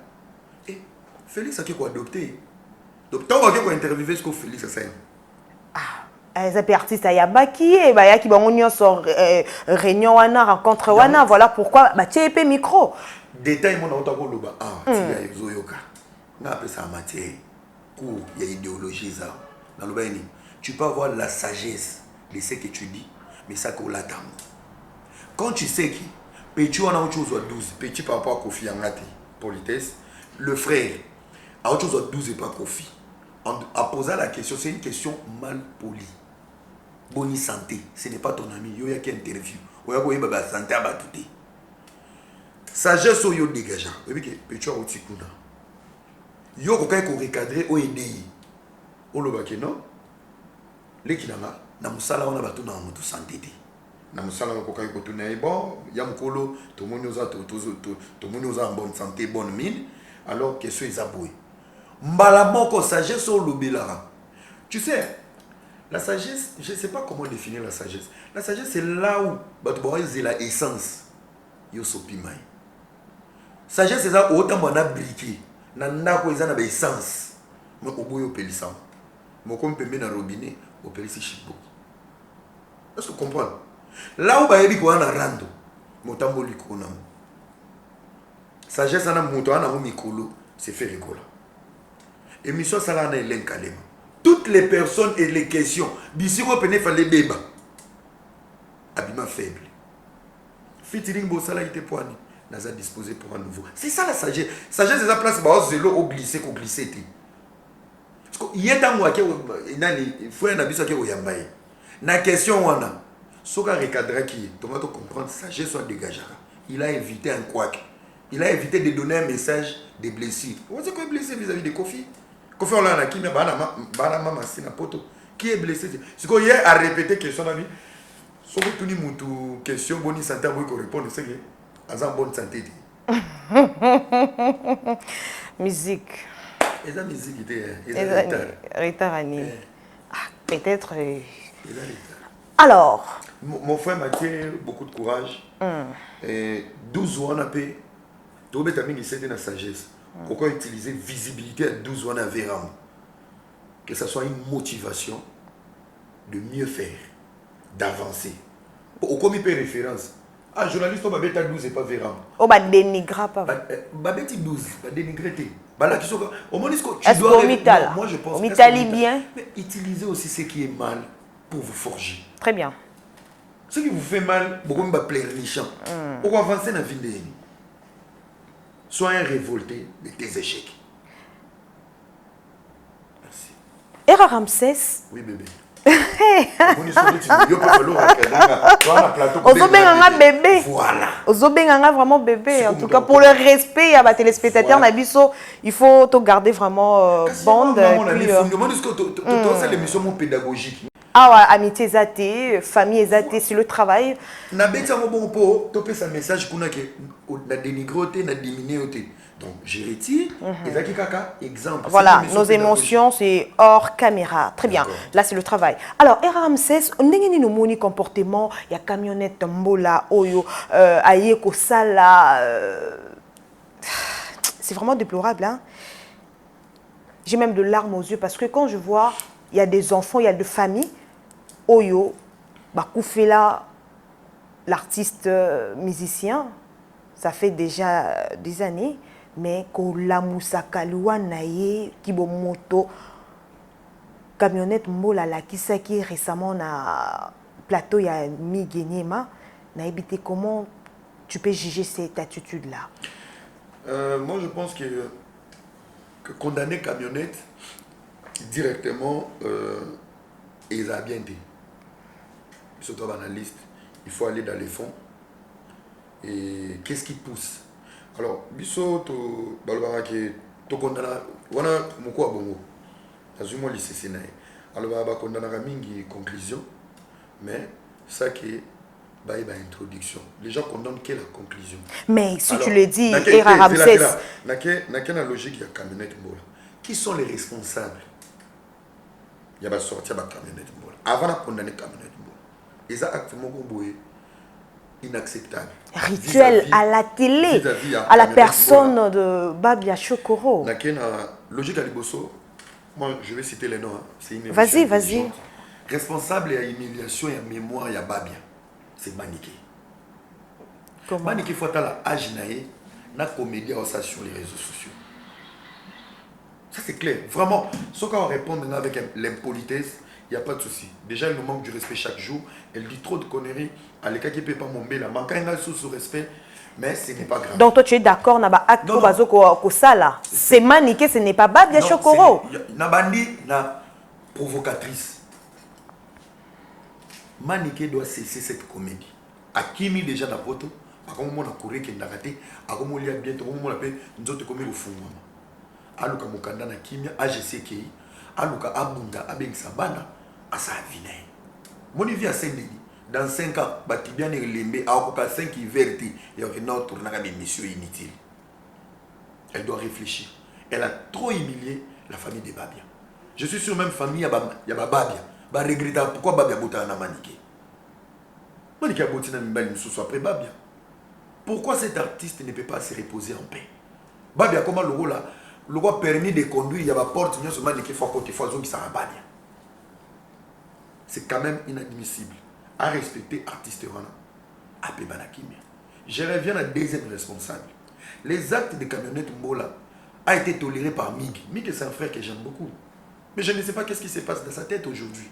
Et Félix a qui adopté. Donc, tant qu'on a interviewé ce que Félix a fait. Les artistes, il y a Baki, il y a qui ont sur réunion, rencontre, voilà pourquoi tu as un micro. Détail, mon autre loba. Ah, tu as Zoyoka. On appelle ça matière. Cours, il y a idéologie ça. Dans le bain, tu peux avoir la sagesse de ce que tu dis, mais ça qu'on l'attend. Quand tu sais que petit on a autre chose à 12, petit par rapport à Kofi Angate, politesse, le frère a autre chose à 12 et pas Kofi. En posant la question, c'est une question mal polie. Bonne santé, ce n'est pas ton ami. Il y a qui interview. Il y a qui santé à batouté. Sagesse au yo dégageant. Vous voyez que petit on a aussi kuna. Yo ko ko recadrer o aider. O lo ba ke non. Les qui n'ama na musala on a batu na mutu santé té. Na musala ko ko ko tuna bon, ya mkolo to moni oza to moni oza en bonne santé, bonne mine. Alors que ceux ils aboué. Mbala moko sagesse au lobelara. Tu sais, la sagesse, je ne sais pas comment définir la sagesse. La sagesse c'est là où batu ba c'est la essence. Yo sopimai. Sagesse c'est ça autant on a briqué. Nanda ko ezana ba essence. Mo oboyo pelisa. Mo ko mpembe na robinet, o pelisi chipo. Est-ce que tu comprends? Là où ba yebi ko na rando, mo tamboli ko na. Sagesse na moto ana mo mikolo, c'est fait rigola. Émission ça là na elenkalema. Toutes les personnes et les questions, d'ici ko pene fallait débat. Abima faible. Fitiring bo sala ite poani. N'a disposé pour un nouveau. C'est ça la sagesse. Sagesse c'est la place où zélo au glisser qu'on glissait. Parce que y a tant moi qui il faut un abus qui au yambaye. Na question on a. Soka recadrer qui tomato comprendre sagesse soit dégagera. Il a évité un couac. Il a évité de donner un message de blessure. Vous savez quoi blessé vis-à-vis de Kofi? Kofi on l'a qui mais bana mama sina poto. Qui est blessé? Ce qu'on y a à répéter question ami. Soka tout ni mutu question boni santé moi ko répondre c'est que en bonne santé. Musique. Et la musique était peut-être. Alors. Mon frère Mathieu, beaucoup de courage. Et 12 ans, on a payé. Tout le monde a la sagesse. Pourquoi utiliser visibilité à 12 ans à Véram? Que ce soit une motivation de mieux faire, d'avancer. Pourquoi il peut référence? Ah, journaliste, on va mettre 12 et pas Véram. On va dénigrer pas. Va mettre 12, va dénigrer. Au moins, tu dois. Moi, je pense que bien. Mais utilisez aussi ce qui est mal pour vous forger. Très bien. Ce qui vous fait mal, beaucoup va plaire les champs. Pour avancer dans la vie de l'ennemi. Soyez révoltés de tes échecs. Merci. Era Ramsès. Oui, bébé. Ozobenganga bébé. Voilà. Ozobenganga vraiment bébé. En tout cas, pour le respect à ma téléspectateur, Nabiso, il faut te garder vraiment bande. L'émission pédagogique. Ah ouais, amitié zate, famille zate, c'est le travail. Nabeta bon po, topé sa message qu'on a que na dénigré, na diminué. Donc, j'ai retiré. Exemple. Voilà, nos émotions, c'est hors caméra. Très bien. Là, c'est le travail. Alors, Ramsès, on a un comportement, il y a camionnette, mbola, oyo, aïe, kosala. C'est vraiment déplorable. Hein? J'ai même de larmes aux yeux parce que quand je vois, il y a des enfants, il y a des familles, oyo, Bakoufela, l'artiste musicien, ça fait déjà des années. Mais ko la musakaluwa naye kibomoto camionnette mbola la kisaki récemment na plateau ya Migenyema na habité. Comment tu peux juger cette attitude là? Moi je pense que condamner camionnette directement ils a bien dit surtout analyste, il faut aller dans les fonds et qu'est-ce qui pousse. Alors, biso to balbara ke to kondana wana moko bongo. Azuma lycée Sénaï. Alors ba kondana mingi conclusion mais ça qui ba introduction. Les gens condamnent que la conclusion. Mais si alors, tu le dis Era Ramsès, na la logique ya camionnette mbola. Qui sont les responsables? Il y a ba sortir ba camionnette mbola. Avant de condamner camionnette mbola. Les actes moko boye inacceptable. Rituel à la télé, à la personne de Babia Chokoro. La logique à Liboso, moi je vais citer les noms. Hein. Vas-y. Responsable et à humiliation et à mémoire, il y a Babia. C'est Maniké. Comment? Maniké faut à la Ajinae, na comédie sur les réseaux sociaux. Ça c'est clair. Vraiment, ce qu'on répond avec l'impolitesse, il n'y a pas de souci. Déjà, elle nous manque du respect chaque jour. Elle dit trop de conneries. À l'écart qui ne peut pas m'emmener là. Manquant un sous respect, mais ce n'est pas grave. Donc toi, tu es d'accord, n'a pas acte pour ça là. C'est Maniké, ce n'est pas Babia Chokoro. Nabandi, na provocatrice. Maniké doit cesser cette comédie. Akimi déjà dans poto. Comme on a couru qui n'a raté. Comme on l'a bientôt, comme on l'appelle, nous autres commis au fond. Aluka Mukanda na Kimia, AGCKI. Aluka Abunda, Abeng Sabana, à sa vie. Mon vie à Saint-Denis, dans 5 ans, Batibian et Lembe, à 5 qui verti, et on a tourné des missions inutiles. Elle doit réfléchir. Elle a trop humilié la famille de Babia. Je suis sûr, même famille, il y a Babia. Va regretter pourquoi Babia Bota na Maniké. Maniké a Botina Mbali Moussou après Babia. Pourquoi cet artiste ne peut pas se reposer en paix? Babia, comment le rôle là? Le roi permis de conduire, il y a une porte, il y a seulement des fois côté fois qui s'en va bien. C'est quand même inadmissible à respecter l'artiste Rana à Pébanakimia. Je reviens à la deuxième responsable. Les actes de camionnette Mbola a été toléré par Mig. Mig c'est un frère que j'aime beaucoup. Mais je ne sais pas qu'est-ce qui se passe dans sa tête aujourd'hui.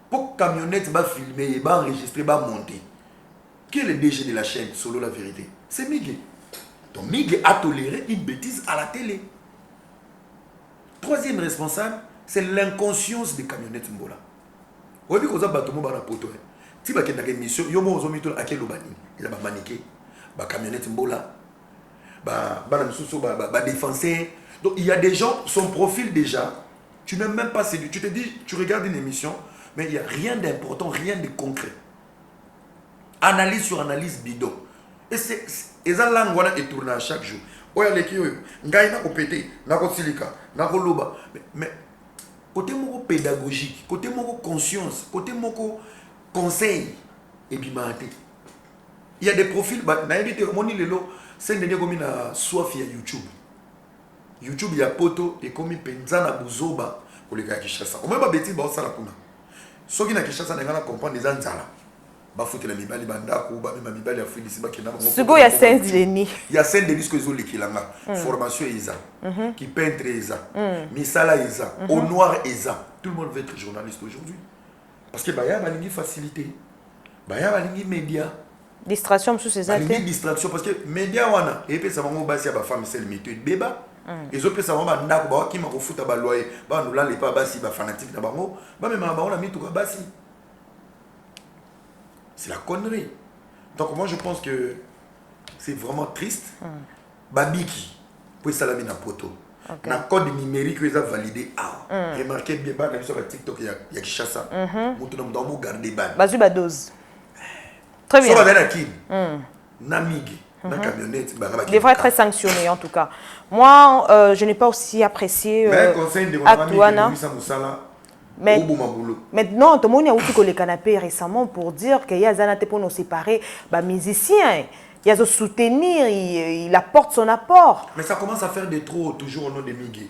Pour que camionnette va filmer, va enregistrer, va monter. Qui est le DG de la chaîne Solo la vérité? C'est Mig. Donc Mig a toléré une bêtise à la télé. Troisième responsable, c'est l'inconscience des camionnettes Mbola. Vous voyez que vous avez un poto. Si vous avez une émission, vous avez un Maniké, un camionnette Mbola, un défenseur. Donc il y a des gens, son profil déjà, tu n'as même pas séduit. Tu te dis, tu regardes une émission, mais il n'y a rien d'important, rien de concret. Analyse sur analyse bidon. Et c'est ça langue est tournée à chaque jour. Oya leki oyo, ngai na kopete, na kosilika, na koloba. Mais côté moko pédagogique, côté moko conscience, côté moko conseil et bimate. Il y a des profils, na évité moni lelo, c'est ndenge komi na soif ya YouTube. YouTube il y a poto et komi penza na buzoba koleka Kinshasa. Comment ba beti ba osala kuna. Soki na Kinshasa na ngana comprendre les anzala. Bafoute la mibali bandako ba même mibali ya fili siba kina Sugo ya Saint-Denis. Il y a Saint-Denis que zo lekilanga formation isa qui peintre isa misala isa au noir isa. Tout le monde veut être journaliste aujourd'hui parce que ba ya balingi facilité ba ya balingi média distraction sous ces aspects. Balingi distraction parce que média wana et puis ça va mo basi ya ba femme c'est le métier de débat ils ont pu savoir bandako ba ki mako futa ba loyer ba nous là les pas basi ba fanatique na bango ba même ba on a mis tout basi. C'est la connerie. Donc moi je pense que c'est vraiment triste. Babiki pour ça la mina poto. Na code numérique ils ont validé remarquez bien ba sur TikTok il y a Kishasa. Mutu na mdamu garder ban. Bazu ba dose. Très bien. Ça va dans qui? Namigi. Il devrait être sanctionné en tout cas. Moi, je n'ai pas aussi apprécié Actuana. Mais non, tout le monde a eu le canapé récemment pour dire qu'il y a des pour nous séparer. Les musiciens, il y a des soutenir, il apporte son apport. Mais ça commence à faire des trop toujours au nom de Miguel.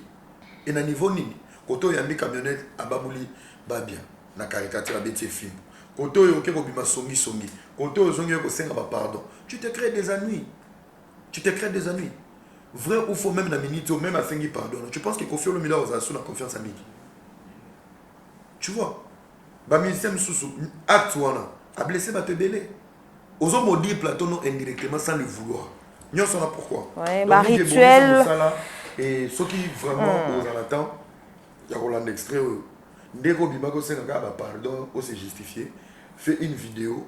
Et à niveau nini, quand il y a une camionnette à Babouli, Babia, na caricature à Bétier film. Quand tu es songi, quand tu es pardon, tu te crées des ennuis. Tu te crées des ennuis. Vrai ou faux, même dans minute, même à Sengi pardon. Tu penses que Kofi Olomide a la confiance à Miki. Tu vois, les musiciens acte a blessé te belé. Aux hommes maudits plateau indirectement sans le vouloir. Nous sommes là pourquoi? Ouais, rituel. Et ceux qui vraiment aux attendent, il y a un extrait. Dès qu'on pardon, on s'est justifié, fait une vidéo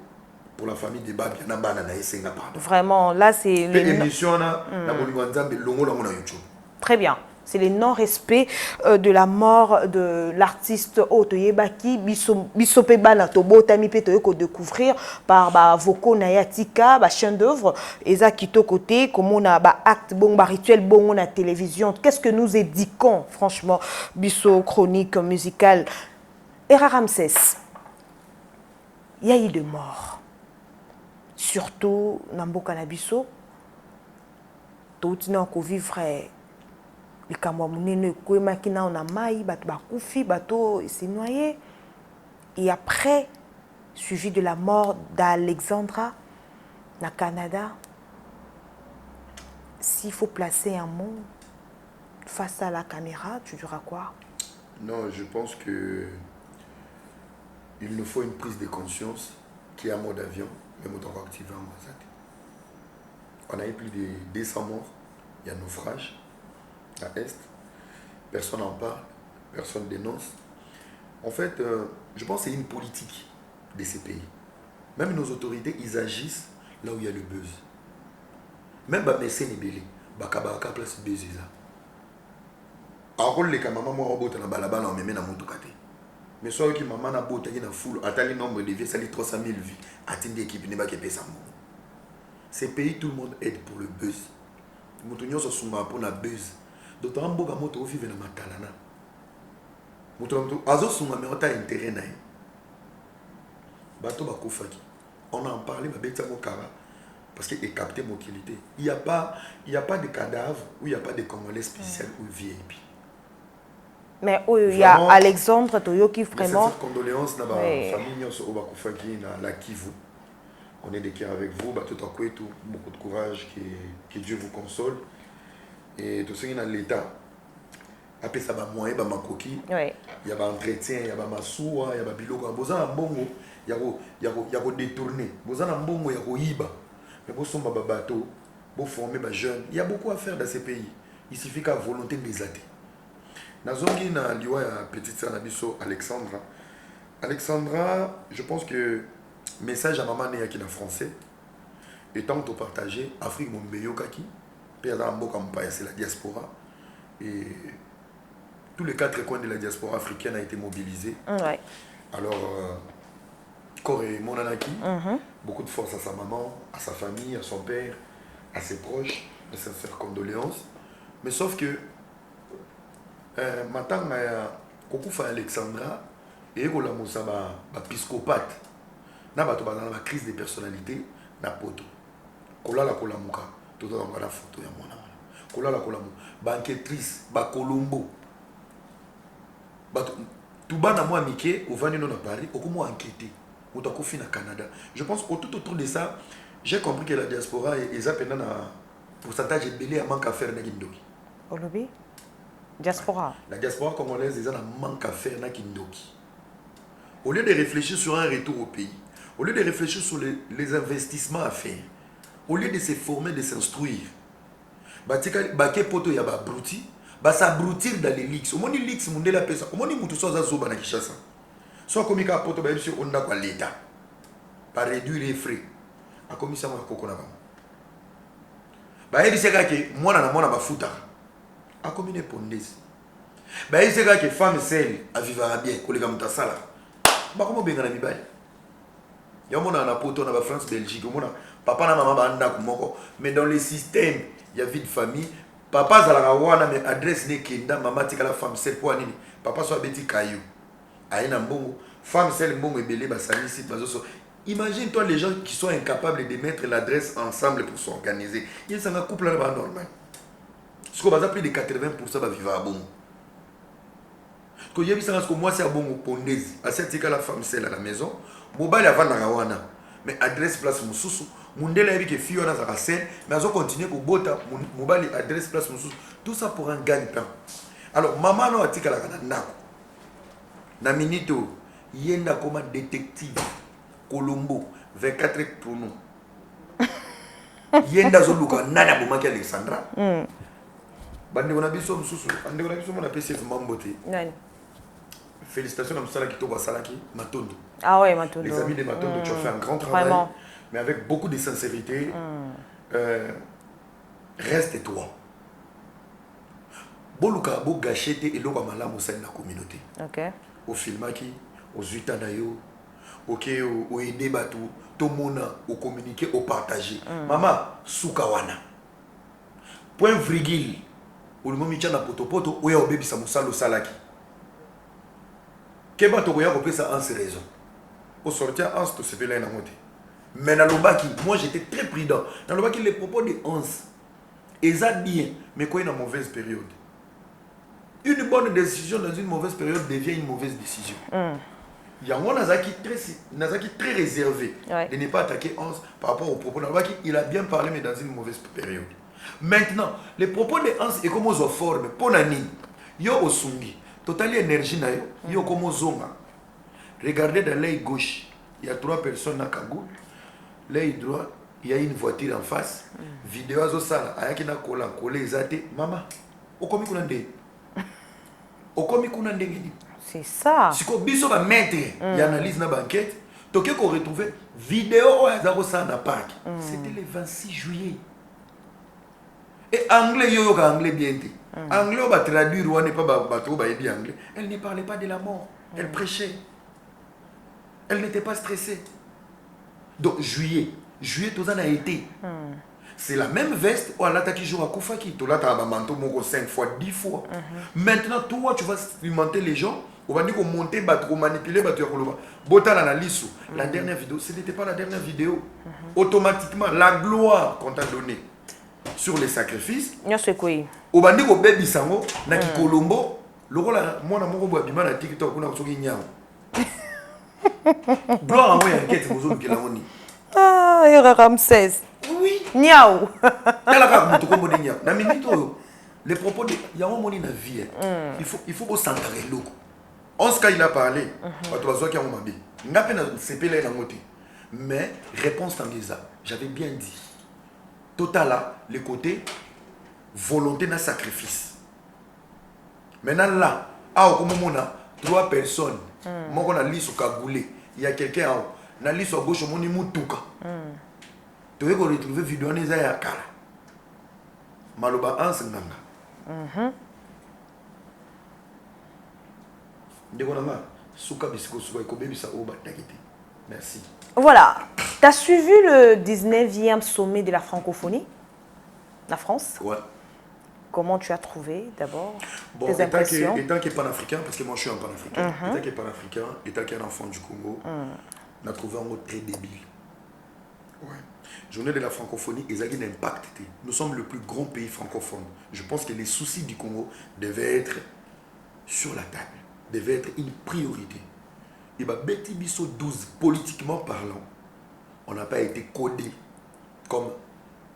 pour la famille de Babi, vraiment, là c'est très bien. C'est le non-respect de la mort de l'artiste Otoye Baki, Bisope Bana Tobo Tami Petoyoko découvrir par Voko Nayatika, chaîne d'œuvre, Eza Kito côté, comme on a acte bon, rituel bon, on a télévision. Qu'est-ce que nous édiquons, franchement, Bisso chronique musicale. Era Ramsès, il y a eu de morts. Surtout dans Mboka na Bisso, tout le monde vivre. Les Camerounais qui ont na maï, bakufi, bateau s'est noyé. Et après, suivi de la mort d'Alexandra, na Canada, s'il faut placer un mot face à la caméra, tu diras quoi? Non, je pense que il nous faut une prise de conscience qui est en mode avion, même autant activé en Mazate. On a eu plus de 200 morts, il y a naufrage. À Est, personne n'en parle, personne dénonce. En fait, je pense que c'est une politique de ces pays. Même nos autorités, ils agissent là où il y a le buzz. Même Bamessé Nibélé, Bakabaka place buzz. Alors, les maman moi robot na balabala on me met na motukate. Mais soit qui maman na bota qui na full atali nombre de vies, ça les 300 000 vies. Atteindre équipe ne va pas ça. Ces pays, tout le monde aide pour le buzz. Moutonyo se souma pour la buzz. D'autant que moto vivent dans Matalana. Moto azo sunga mais on a intérêt na. Bato bakofaki. On en parlait ma bête kara parce qu'il est capté motilité. Il y a pas de cadavre ou il y a pas de Congolais spécial ou VIP. Mais il y a Alexandre Toyo qui vraiment condoléances na ba famille nyonso bakofaki na la Kivu. On est de cœur avec vous, bato tout beaucoup de courage que Dieu vous console. Et tout ce qui est dans l'État, après ça va moyen, il y a un entretien, il y a un massoua, il y a un biloko, il y a un bongo, il y a un détourné, il y a un bongo, il y a un iba, mais il y a un bateau, il former des jeunes. Il y a beaucoup à faire dans ces pays. Il suffit qu'à volonté des athées. Dans la zone qui a petite sœur Alexandra. Alexandra, je pense que message à maman n'est qui en français. Et tant que tu partages, Afrique mon meilleur kaki. C'est la diaspora et tous les 4 coins de la diaspora africaine a été mobilisés. Ouais. Alors, Corée Monanaki, beaucoup de force à sa maman, à sa famille, à son père, à ses proches, de sincères condoléances. Mais sauf que maintenant, Kokoufa Alexandra et la Moussa psychopathe, na bato dans la crise des personnalités, na poto. Kola la kola muka. Tout le monde a la photo ya mona. Kola la kola mu. Banquetrice, ba Colombo. Tout bas na moi Mickey, au venu non à Paris, au comment enquêter. Au temps qu'on na Canada. Je pense que tout autour de ça, j'ai compris que la diaspora est appelée à pourcentage belé à manque à faire na Kindoki. Au lobby diaspora. La diaspora congolaise est un manque à faire na Kindoki. Au lieu de réfléchir sur un retour au pays, au lieu de réfléchir sur les investissements à faire, au lieu de se former, de s'instruire, Baké poto ya ba brouti. Ba sa broutir dans les leaks. Au moni leaks mundela pesa. Au moni mutu soza zoba na Kinshasa. Soit comme ka poto ba yebisi on da kwa l'État. Par réduire les frais. A commission mo kokona ba. Ba yebisi ka ke mwana na mwana ba futa. A commune pondesi. Ba yebisi ka ke femme seule a vivre bien koleka mutasala. Ba komo benga na mibali. Ya mona na poto na ba France Belgique mona papa na maman ba anda kumoko mais dans le système il y a vie de famille. Papa zalaka wana mais adresse ne kenda mama tika la femme seule pour nini papa so abeti kayo aina mbongo femme seule mbongo ebele ba salisi bazo. Imagine toi les gens qui sont incapables de mettre l'adresse ensemble pour s'organiser. Il y a un couple là normal. Ce qu'on va plus de 80% va vivre à bon. Quand il y a que moi c'est à bon pondezi à cette la femme seule à la maison mobile avant na wana mais adresse place mususu mundela yebi ke fio na za scène mais azo continuer ko bota mobile adresse place mususu tout ça pour un gagne-pain. Alors maman no atika la kana ndako na minito yenda comme détective Colombo 24 pronoms yenda zo luka nana bomaki Alexandra bande on a biso mususu bande on a biso mona PCF mambote nani. Félicitations à Moussala Kitoko Salaki, Matondo. Ah ouais, Matondo. Les amis de Matondo, tu as fait un grand travail. Vraiment. Mais avec beaucoup de sincérité. Reste toi. Boluka bo gâchete et l'eau malama au sein de la communauté. Ok. Au filmaki, aux utanayo, au aider batou, tout le monde, au communiquer, au partager. Maman, soukawana. Point virgule. Ou le momicha na potopoto, ou ya au bébé sa moussalo salaki. Keba tokoya ko pesa en raison. Au sortir en tout se fait là na moté. Mais dans l'obaki, moi j'étais très prudent. Dans l'obaki les propos de 11 eza bien mais quoi une mauvaise période. Une bonne décision dans une mauvaise période devient une mauvaise décision. Il y a un Nazaki très réservé de ne pas attaquer 11 par rapport aux propos. Dans l'obaki, il a bien parlé mais dans une mauvaise période. Maintenant, les propos de 11 et comment ils forment pour nani yo osungi. Total énergie na yo comme zonga. Regardez dans l'œil gauche, il y a 3 personnes à Kagoul. L'œil droit, il y a une voiture en face. Vidéo à Zosala, ayaki na kola kolé ezate. Maman, okomi kunande. Okomi kunande ngini. C'est ça. Si ko biso ba mettre, il analyse na banquette. Toké ko retrouver vidéo à Zarosa na parc. C'était le 26 juillet. Et anglais yo ka anglais bien té. Anglais, on va traduire, on n'est pas bateau, anglais. Elle ne parlait pas de la mort. Elle prêchait. Elle n'était pas stressée. Donc, juillet, tout ça a été. C'est la même veste où elle a attaqué jour à Koufaki. Tu l'as un manteau 5 fois, 10 fois. Maintenant, toi, tu vas alimenter les gens. On va dire qu'on monter, manipuler, la dernière vidéo, ce n'était pas la dernière vidéo. Automatiquement, la gloire qu'on t'a donnée sur les sacrifices. Au bandi ko baby sango na ki Colombo lokola mwana moko bo bima na TikTok kuna kosoki nyao. Gloire en moi enquête bozo bikela ngoni. Ah, Yora Ramsès. Oui. Nyao. Tala ka mutu ko mboni nyao. Na minito les propos de ya moni na vie. Il faut au s'entrer loko. En ce cas il a parlé. Bato bazo ki ngoma bi. Ngape na sepele na ngote. Mais réponse tangeza. J'avais bien dit. Total là, le côté volonté d'un sacrifice. Maintenant là, comme on a 3 personnes, moi on a liste au Kagoulé, il y a quelqu'un on a liste à gauche on est mutuka. Tu veux qu'on retrouve vidéo on est à Kala. Maloba ans nganga. Ndekona suka bisiko suka ko bebisa oba takete. Merci. Voilà, tu as suivi le 19e sommet de la francophonie, la France. Ouais. Comment tu as trouvé d'abord tes impressions? Étant qu'il est panafricain, parce que moi je suis un panafricain, étant qu'il est panafricain, étant qu'il est un enfant du Congo, on a trouvé un mot très débile. Ouais. Journée de la francophonie, ils ont un impact. Nous sommes le plus grand pays francophone. Je pense que les soucis du Congo devaient être sur la table, devaient être une priorité. Et bah, Betty Bisso 12, politiquement parlant, on n'a pas été codé comme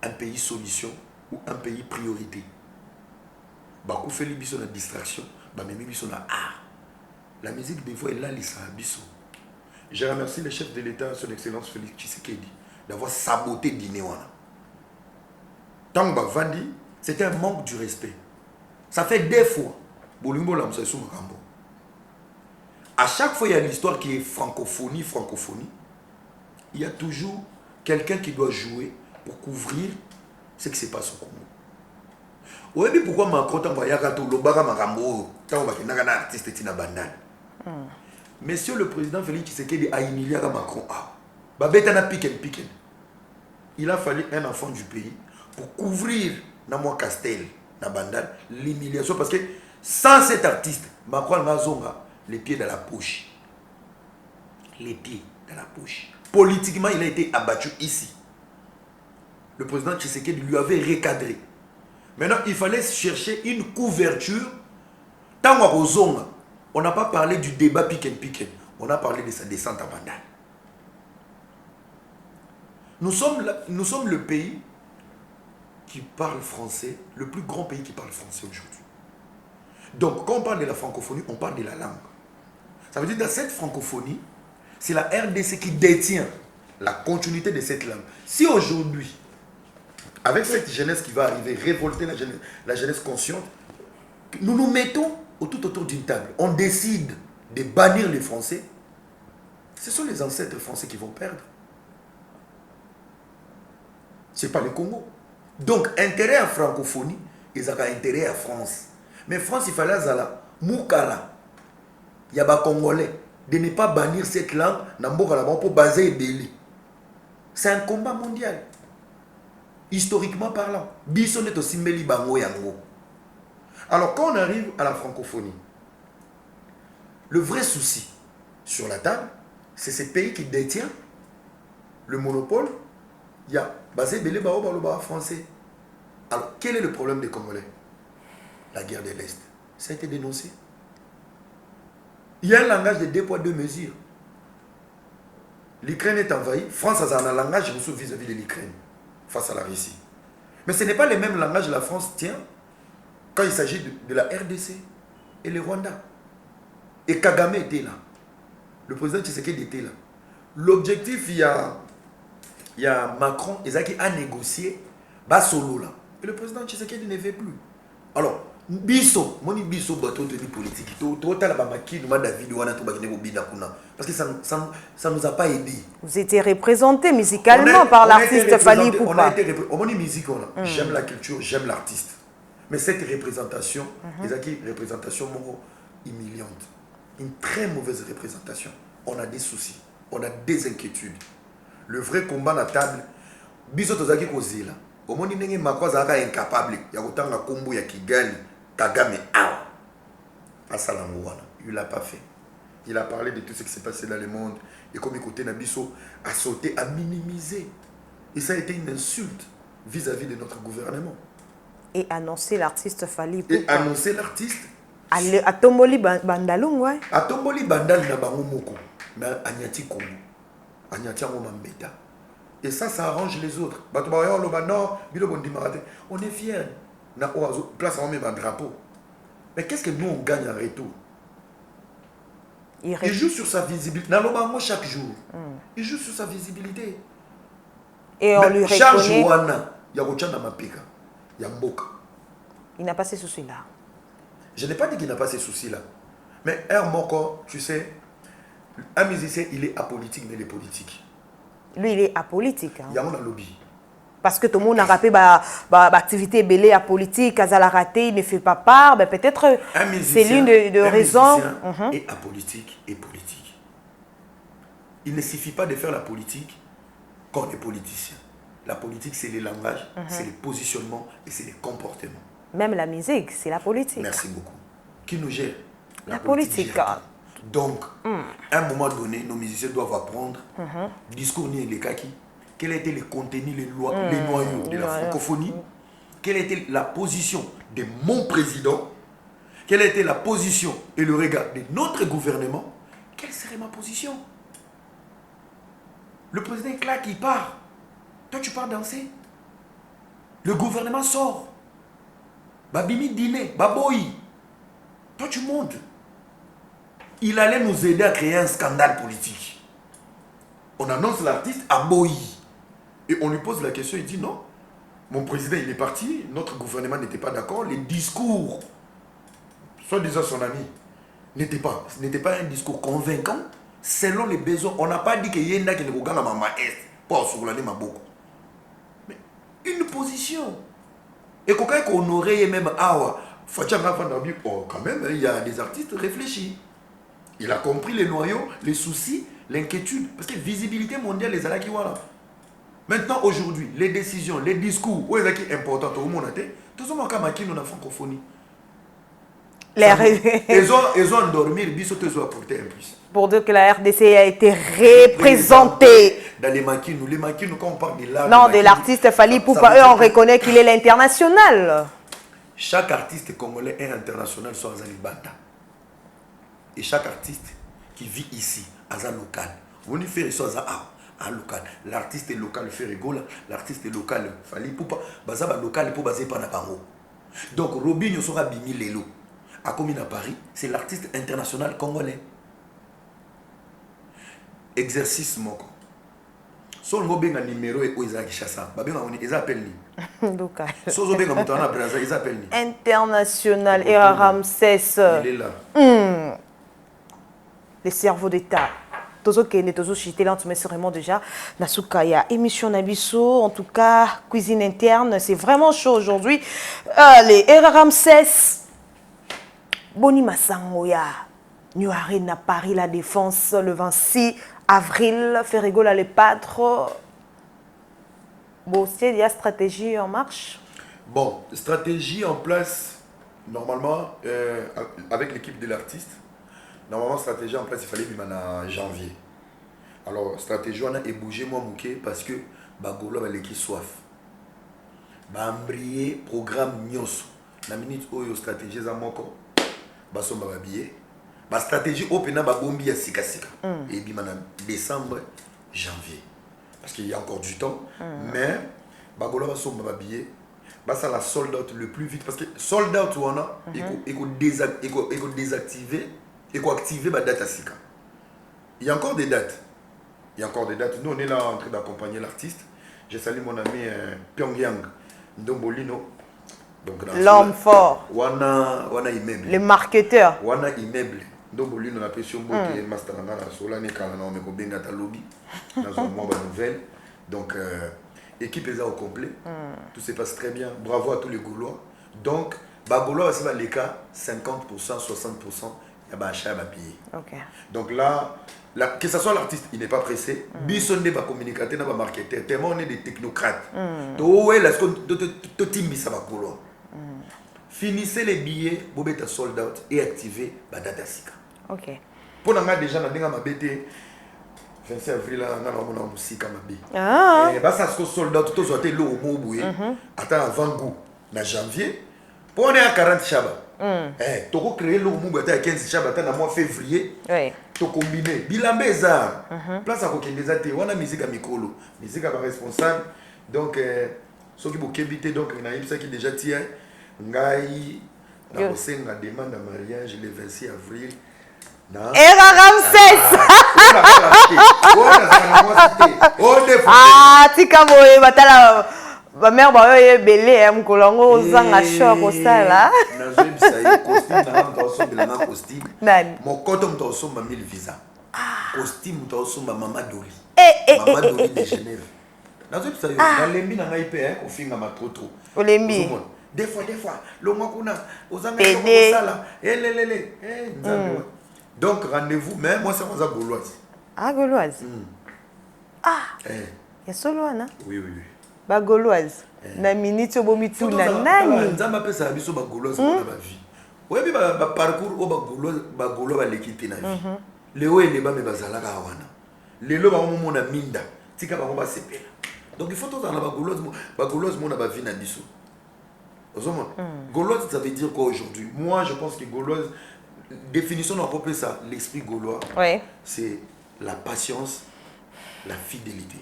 un pays solution ou un pays priorité. Bah, fait les Bisso la distraction, bah, même Bisso la art. La musique des fois est là, les Bisso. Je remercie le chef de l'État, son Excellence Félix Tshisekedi, d'avoir saboté Dinéwana. Tant que Vandi, C'est un manque du respect. Ça fait des fois. À chaque fois, il y a l'histoire qui est francophonie. Il y a toujours quelqu'un qui doit jouer pour couvrir ce qui se passe au Congo. Vous savez pourquoi Macron Monsieur le président Félix Tshisekedi a humilié Macron. Il a fallu un enfant du pays pour couvrir Namwa Castel, Nabandal, l'humiliation. Parce que sans cet artiste, Macron a les pieds dans la poche. Les pieds dans la poche. Politiquement, il a été abattu ici. Le président Tshisekedi lui avait recadré. Maintenant, il fallait chercher une couverture. Tant on n'a pas parlé du débat piquen. On a parlé de sa descente à Bandal. Nous sommes le pays qui parle français, le plus grand pays qui parle français aujourd'hui. Donc, quand on parle de la francophonie, on parle de la langue. Ça veut dire que dans cette francophonie, c'est la RDC qui détient la continuité de cette langue. Si aujourd'hui, avec cette jeunesse qui va arriver, révolter la jeunesse consciente, nous nous mettons tout autour d'une table, on décide de bannir les Français, ce sont les ancêtres français qui vont perdre. Ce n'est pas le Congo. Donc, intérêt à francophonie, ils ont intérêt à France. Mais France, il fallait Zala, Moukala, il y a des Congolais, de ne pas bannir cette langue pour baser Ebeli. C'est un combat mondial. Historiquement parlant. Biso n'est aussi Mbeli Bango Yango. Alors, quand on arrive à la francophonie, le vrai souci sur la table, c'est ce pays qui détient le monopole. Il y a basé Belé Bao Baloba français. Alors, quel est le problème des Congolais? La guerre de l'Est. Ça a été dénoncé. Il y a un langage de 2 poids 2 mesures. L'Ukraine est envahie. France a un langage vis-à-vis de l'Ukraine face à la Russie. Mais ce n'est pas le même langage que la France tient quand il s'agit de la RDC et le Rwanda. Et Kagame était là. Le président Tshisekedi était là. L'objectif, il y a Macron, Ezaki a négocié bas solo là. Et le président Tshisekedi ne veut plus. Alors, biso, moni biso bateau de politique. Parce que ça nous a pas aidé. Vous étiez représenté musicalement par l'artiste Fally Ipupa. On a été représenté. On musique, j'aime la culture, j'aime l'artiste. Mais cette représentation, Ezaki représentation humiliante. Une très mauvaise représentation. On a des soucis, on a des inquiétudes. Le vrai combat à la table, biso tozaki kozela. Au moins il Macron zaka incapable. Ya kotanga kombo ya Kigali, Kagame awa. Asalangoana, il l'a pas fait. Il a parlé de tout ce qui s'est passé dans le monde et comme écouter Nabiso a sauté, a minimisé. Et ça a été une insulte vis-à-vis de notre gouvernement. Et annoncer l'artiste Fally Ipupa. Et annoncer l'artiste. À Tomboli Bandalung, ouais. À Tomboli Bandal na bango moko. Mais Agnati Kongo. Agnati Mambeta. Et ça arrange les autres. On est fiers. Place on met un drapeau. Mais qu'est-ce que nous on gagne en retour? Il joue sur sa visibilité. Chaque jour. Il joue sur sa visibilité. Et on lui reconnaît. Il n'a pas ces soucis-là. Je n'ai pas dit qu'il n'a pas ces soucis-là. Mais Moko, tu sais, un musicien, il est apolitique, mais il est politique. Lui, il est apolitique. Il y a un lobby. Parce que tout le monde a rappelé l'activité belée apolitique, Kazala raté, il ne fait pas part. Peut-être c'est l'une de raisons. Un est apolitique et politique. Il ne suffit pas de faire la politique quand on est politicien. La politique, c'est les langages, c'est les positionnements et c'est les comportements. Même la musique, c'est la politique. Merci beaucoup. Qui nous gère? La politique. Donc, à un moment donné, nos musiciens doivent apprendre discours ni les kaki. Quel était le contenu, les noyaux de la francophonie? Quelle était la position de mon président? Quelle était la position et le regard de notre gouvernement? Quelle serait ma position? Le président claque, il part. Toi, tu pars danser. Le gouvernement sort. Babimi dîner, baboyi. Toi, tu montes. Il allait nous aider à créer un scandale politique. On annonce l'artiste à Boyi. Et on lui pose la question, il dit non. Mon président, il est parti. Notre gouvernement n'était pas d'accord. Les discours, soi-disant son ami, n'était pas un discours convaincant selon les besoins. On n'a pas dit qu'il y a qui ne regarde à ma est pour soulever ma boucle. Mais une position. Et quand on aurait même quand même, il y a des artistes réfléchis. Il a compris les noyaux, les soucis, l'inquiétude. Parce que visibilité mondiale, les alaki voilà. Maintenant, aujourd'hui, les décisions, les discours, où est-ce qui est important au monde, tout ça, c'est dans la francophonie. Ils ont endormi, ils ont apporté un plus. Pour dire que la RDC a été représentée. Dans les maquines, quand on parle de l'art. Non, de l'artiste Fally Ipupa, eux, on reconnaît qu'il est l'international. Chaque artiste congolais est international sur Azalibanda. Et chaque artiste qui vit ici, Azal local. Vous ne faites ça à local. L'artiste est local, fait rigoler. L'artiste est local, Fally Ipupa. Bazaba local pour baser par Nabango. Donc Robinho sera Bimi Lelo. À Commune à Paris, c'est l'artiste international congolais. Exercice moko. So ngo benga numéro et oza kishasa. Ba benga oni appelle ni. Local. So zo benga mutana Brazza, ils appellent ni. International et Ramsès. Il est là. Les cerveaux d'État. Tozo Kene, Tozo Chité, là, on met vraiment déjà Nasukaya. Émission Nabiso, en tout cas, cuisine interne, c'est vraiment chaud aujourd'hui. Allez, Ramsès. Boni Massangoya. New Arena Paris, la Défense, le 26 avril. Ferrigola les Pâtres. Bon, c'est la stratégie en marche. Bon, stratégie en place, normalement, avec l'équipe de l'artiste. Normalement, stratégie en place, il fallait vivre en janvier. Alors, stratégie, on a bougé moi mouké parce que Bagolo va l'équipe soif. Bambrier, programme Nyos. La minute où il y a stratégie, ça moko. Baso m'a habillé. Ma stratégie, open ba bombi à sika sika. Et puis maintenant, décembre, janvier. Parce qu'il y a encore du temps. Mais, Bagolo va son m'a habillé. Ça la sold out le plus vite. Parce que sold out, on a, il faut désactiver. Et quoi activer ma date à Sika. Il y a encore des dates. Nous, on est là en train d'accompagner l'artiste. J'ai salué mon ami Pyongyang Ndombolino. L'homme fort. Wana immeuble. Le marketeur. Wana immeuble. Ndombolino, on a fait sur moi qui est master dans la solane et quand on a bien à lobby. Dans un mois de nouvelle. Donc, équipe est au complet. Tout se passe très bien. Bravo à tous les Gaulois. Donc, Gaulois, c'est les cas 50%, 60%. Okay. Donc là, que ce soit l'artiste, il n'est pas pressé. Bisson n'est pas communicateur, n'est pas marketeur. Tellement on est des technocrates. Finissez les billets, vous mettez sold out et activez la date Sika. Ok. Pour nous, déjà, nous avons bêté 26 avril, nous avons Sika. Ça se sold out, tout ça, l'eau au mot, attends avant goût, en janvier. Pour on est à 40 Chaba. Tu as créé le mouvement à 15 Chaba dans le mois février. Tu as combiné. Bilambé ça. Place à côté des athées. On a musique à Mikolo. Musique à responsable. Donc, ceux qui vous éviter, donc, il y a qui déjà tient. Ngai, na kosenga demande de mariage le 26 avril. Era Ramsès. Ah, tika boye batala. Ma mère est belée, elle me colongo aux angachos au style là. Costume. Mon coton me ressemble à 1000 visas. Costume me ressemble à Maman Doli. Maman Doli de Genève. Dans l'embi n'a pas été au fin de ma trop. Des fois, le mois qu'on a aux angachos là. Donc rendez-vous, mais moi c'est ma gauloise. Ah, gauloise. Ah. Il y a solo Anna. Oui. Ba gauloise. Na minute au bomitu na nani. Nzamba pesa la biso ba gauloise na ba vie. Ouais bi ba parcours au ba gauloise ba l'équité na vie. Léo et les ba me bazala ka wana. Lelo ba mo na minda. Tika ba ba sepela. Donc il faut tous dans la ba gauloise mo na ba vie na biso. Gauloise ça veut dire quoi aujourd'hui? Moi je pense que gauloise définition on peut appeler ça l'esprit gaulois. Oui. C'est la patience, la fidélité.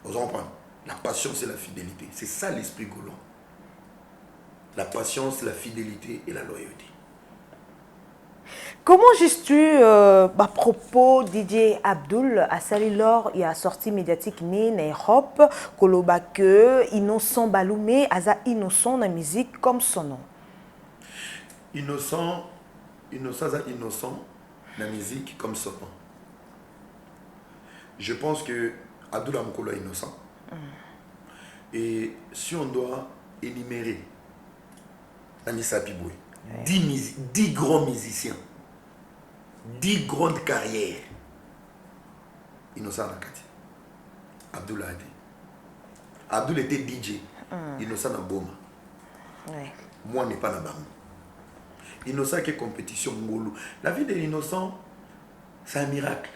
Vous comprenez? La patience et la fidélité. C'est ça l'esprit gaulois. La patience, la fidélité et la loyauté. Comment juges-tu à propos DJ Abdul à Salilor et à sortie médiatique né en Europe, Koloba que innocent Baloumé, Aza innocent dans la musique comme son nom. Innocent dans la musique comme son nom. Je pense que Abdul Amkolo est innocent. Et si on doit énumérer Anissa Piboué, 10 grands musiciens, 10 grandes carrières, innocent Nakati. Abdul a été. Abdul était DJ, innocent dans Boma. Moi, n'est pas dans Bamou. Innocent qui est compétition Ngolo. La vie de l'innocent, c'est un miracle.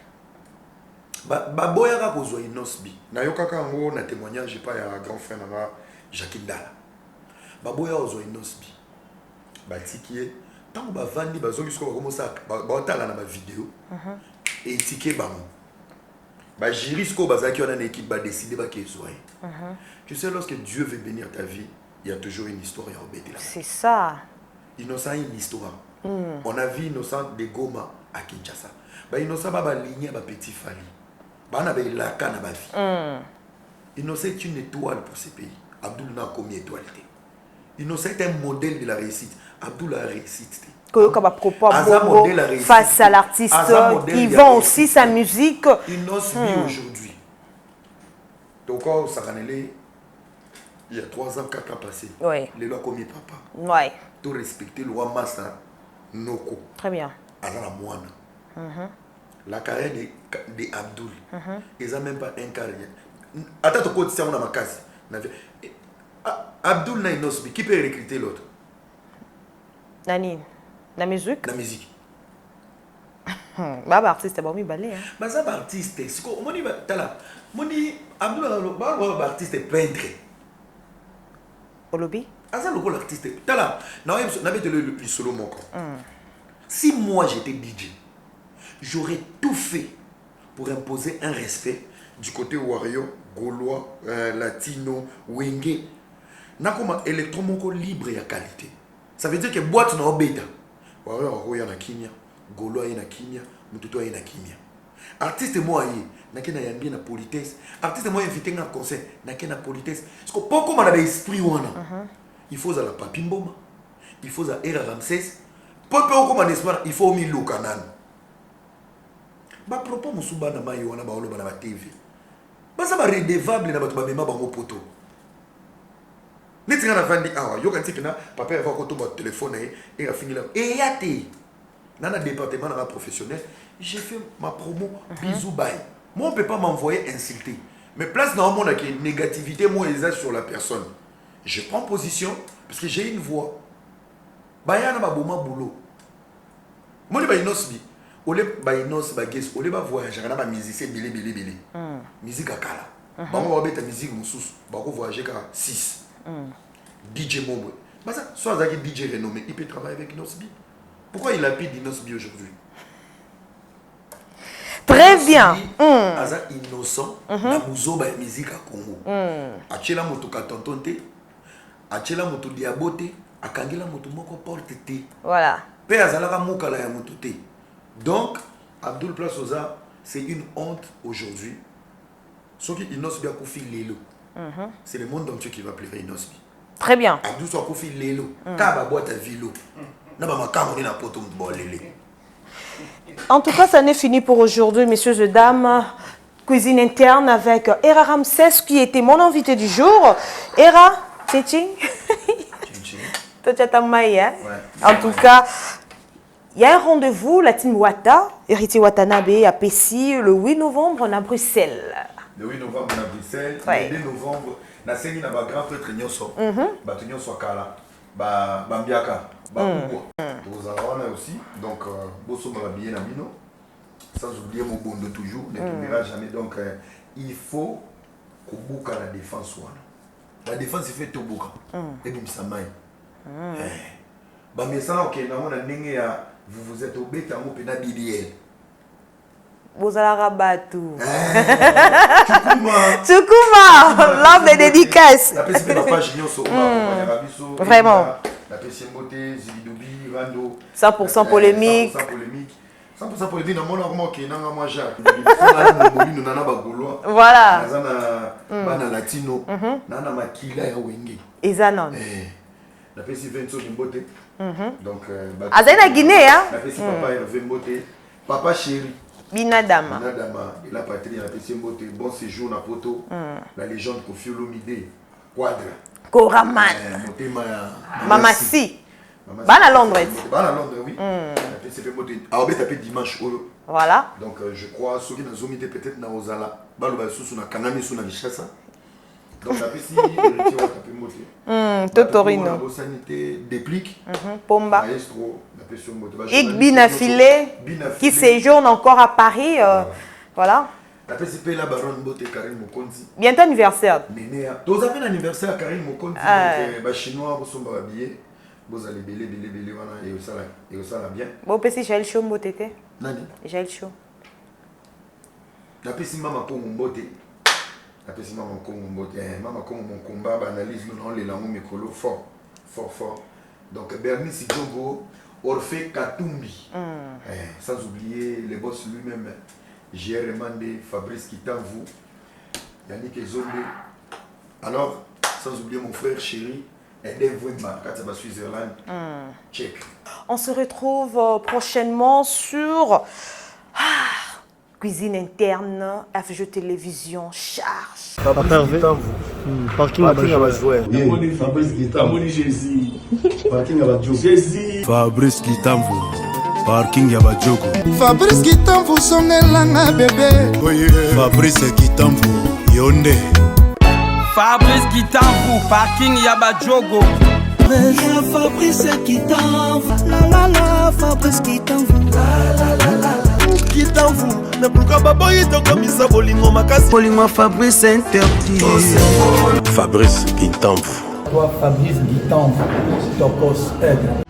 Baboya kozwa inosbi. Na yokaka ngo na témoignage pas ya grand frère na Jacques Ndala. Baboya ozwa inosbi. Batikié tant ba vandi bazoki sko bakomosa ba otala na ba vidéo. Et tiké bango. Ba jirisko bazaki on a une équipe ba décider ba kezwa. Tu sais lorsque Dieu veut bénir ta vie, il y a toujours une histoire à obéir là. C'est ça. Innocent une histoire. On a vu Innocent de Goma à Kinshasa. Ba Innocent ba ligne ba petit Fali. Innocent est une étoile pour ce pays. Abdul n'a combien d'étoiles? Innocent est un modèle de la réussite. Abdul a réussite. Face à l'artiste qui vend aussi sa musique. Innocent aujourd'hui. Donc, ça il y a 3 ans, 4 ans passés. Les lois commis papa. Tout respecter le roi Massa Noko. Très bien. Azana Moana. La carrière de Abdul, ils n'ont même pas un carrière. Attends, tu côté, on a ma case. Abdul n'a une qui peut recruter l'autre? Nani? La musique? La musique. Bah, artiste, c'est bon, il balai. Bah, ça, artiste, c'est quoi? Mon dit, Abdul, artiste peintre. Au lobby? Ah, ça, le artiste. Tala, non, on avait le solo mon corps. Si moi j'étais DJ, j'aurais tout fait pour imposer un respect du côté Wario, Gaulois, Latino, Wenge. Nakoma électromonko libre et à qualité. Ça veut dire que boîte n'a bêta. Wario y a na kimia, Gaulois y a na kimia, Mututo y a na kimia. Artiste moi y n'a yambi na politesse. Artiste moi invité na concert, n'a na politesse. Parce que pourquoi on a des esprits wana. Il faut à la Papimboma, il faut à Era Ramsès. Pourquoi on a des esprits, il faut mi Lukanan. Ba propos musuba na mayi wana ba oloba na TV. Ba ça ba redevable na bato ba mema bango poto. Netinga na vandi awa yo kanti kina papa va ko to ba téléphone et a fini là. Et yate. Dans le département na professionnel, j'ai fait ma promo bisou bye. Moi on peut pas m'envoyer insulter. Mais place dans le monde qui est négativité moi exact sur la personne. Je prends position parce que j'ai une voix. Ba yana ba boma boulot. Moi ba inosbi. Ole ba inos ba guest ole ba voyager na ba musicien bilé musique akala ba mo ba beta musique mususu ba ko voyager ka 6 DJ Mobo ba ça soit zaki DJ renommé il peut travailler avec Inosbi. Pourquoi il a pris d'Inosbi aujourd'hui? Très bien. Aza innocent na muzo ba musique à Congo. Achela moto ka tontonte achela moto diabote akangela moto moko porte te. Voilà. Pe azala ka mukala ya moto te. Donc, Abdul Plasoza, c'est une honte aujourd'hui. Ce qui Inosbi a confié Lélo. C'est le monde entier qui va pleurer Inosbi. Très bien. Abdul a confié Lélo. Kaba boîte à vilo. N'a pas na poto mbolele. En tout cas, ça n'est fini pour aujourd'hui, messieurs et dames. Cuisine interne avec Era Ramsès qui était mon invité du jour. Era, tching. Toi, tu as maïa. En tout cas. Il y a un rendez-vous, la team Wata, héritier Watanabe, à Pessi, le 8 novembre à Bruxelles. Le 8 novembre à Bruxelles, le 2 novembre, na sengi na ba grand prêtre nyoso, ba tunyoso kala, ba Mbiaka, ba Kubwa. Vous en aussi, donc bosso ba billet na mino. Sans oublier mon bondo toujours, ne tombera jamais. Donc il faut kubuka la défense wana. La défense il fait tout buka. Et bim samay. Ba mesana ok na mona ndenge ya vous êtes au bêta au pena BBL. Vous allez rabattre. Tukuma, l'homme de dédicace. La PCP la page Nyoso, vraiment. La PCP Moté, Zibidobi, Rando. 100% polémique. 100% polémique. 100% pour les vins, mon qui est dans moi Jacques. Nous n'avons pas Gaulois. Voilà. Nous avons latino. Nous avons makila ya wenge. Ezanon. La PC 20 sur une beauté. Donc Azana Guinée hein. La PC papa est 20 beauté. Papa chéri. Binadama. Binadama et la patrie la PC beauté. Bon séjour na poto. La légende Koffi Olomide. Quadra. Koraman. Mamasi. Bana Londres. Bana Londres, oui. La PCP Moté. Ah, on va taper dimanche. Voilà. Donc, je crois, ceux qui ont zoomé peut-être dans Ozala. Balo va sous na Kanami sous na Richassa. Donc, la PCP taper Moté. Totorino. La sanité déplique. Pomba. Maestro. La PCP Moté. Et Binafilé. Qui séjourne encore à Paris. Voilà. La PCP la baronne Boté Karine Mokonzi. Bientôt anniversaire. Vous avez un anniversaire Karine Mokonzi. Donc, les Chinois sont habillés. Vous allez belé, voilà, et ça là bien. Bon, si j'ai le chaud, mon tété. Nani? J'ai le chaud. La pessi maman comme mon beauté. La pessi maman comme mon beauté. Maman comme mon combat, analyse nous les langues micro fort. Donc Bernie Sidjogo, Orphée Katumbi. Sans oublier les boss lui-même. J.R. Remandé, Fabrice Kitamvu, Yannick Ezombe. Alors, sans oublier mon frère chéri. On se retrouve prochainement sur Cuisine Interne, FG Télévision, Charge. Parking à Fabrice Kitamvu. Parking à Jésus. Fabrice Kitamvu. Parking ya Bajogo. Fabrice Kitamvu songelanga bébé. Fabrice Kitamvu Yonde. Fabrice Kitamvu, parking Yabajogo. Ya Fabrice Kitamvu, la Fabrice Kitamvu, la Kitamvu. Na pluka baboyi tokomisa bolingo makasi. Bolingo Fabrice interdit. Fabrice Kitamvu. Toi Fabrice Kitamvu, Tokos Aigle.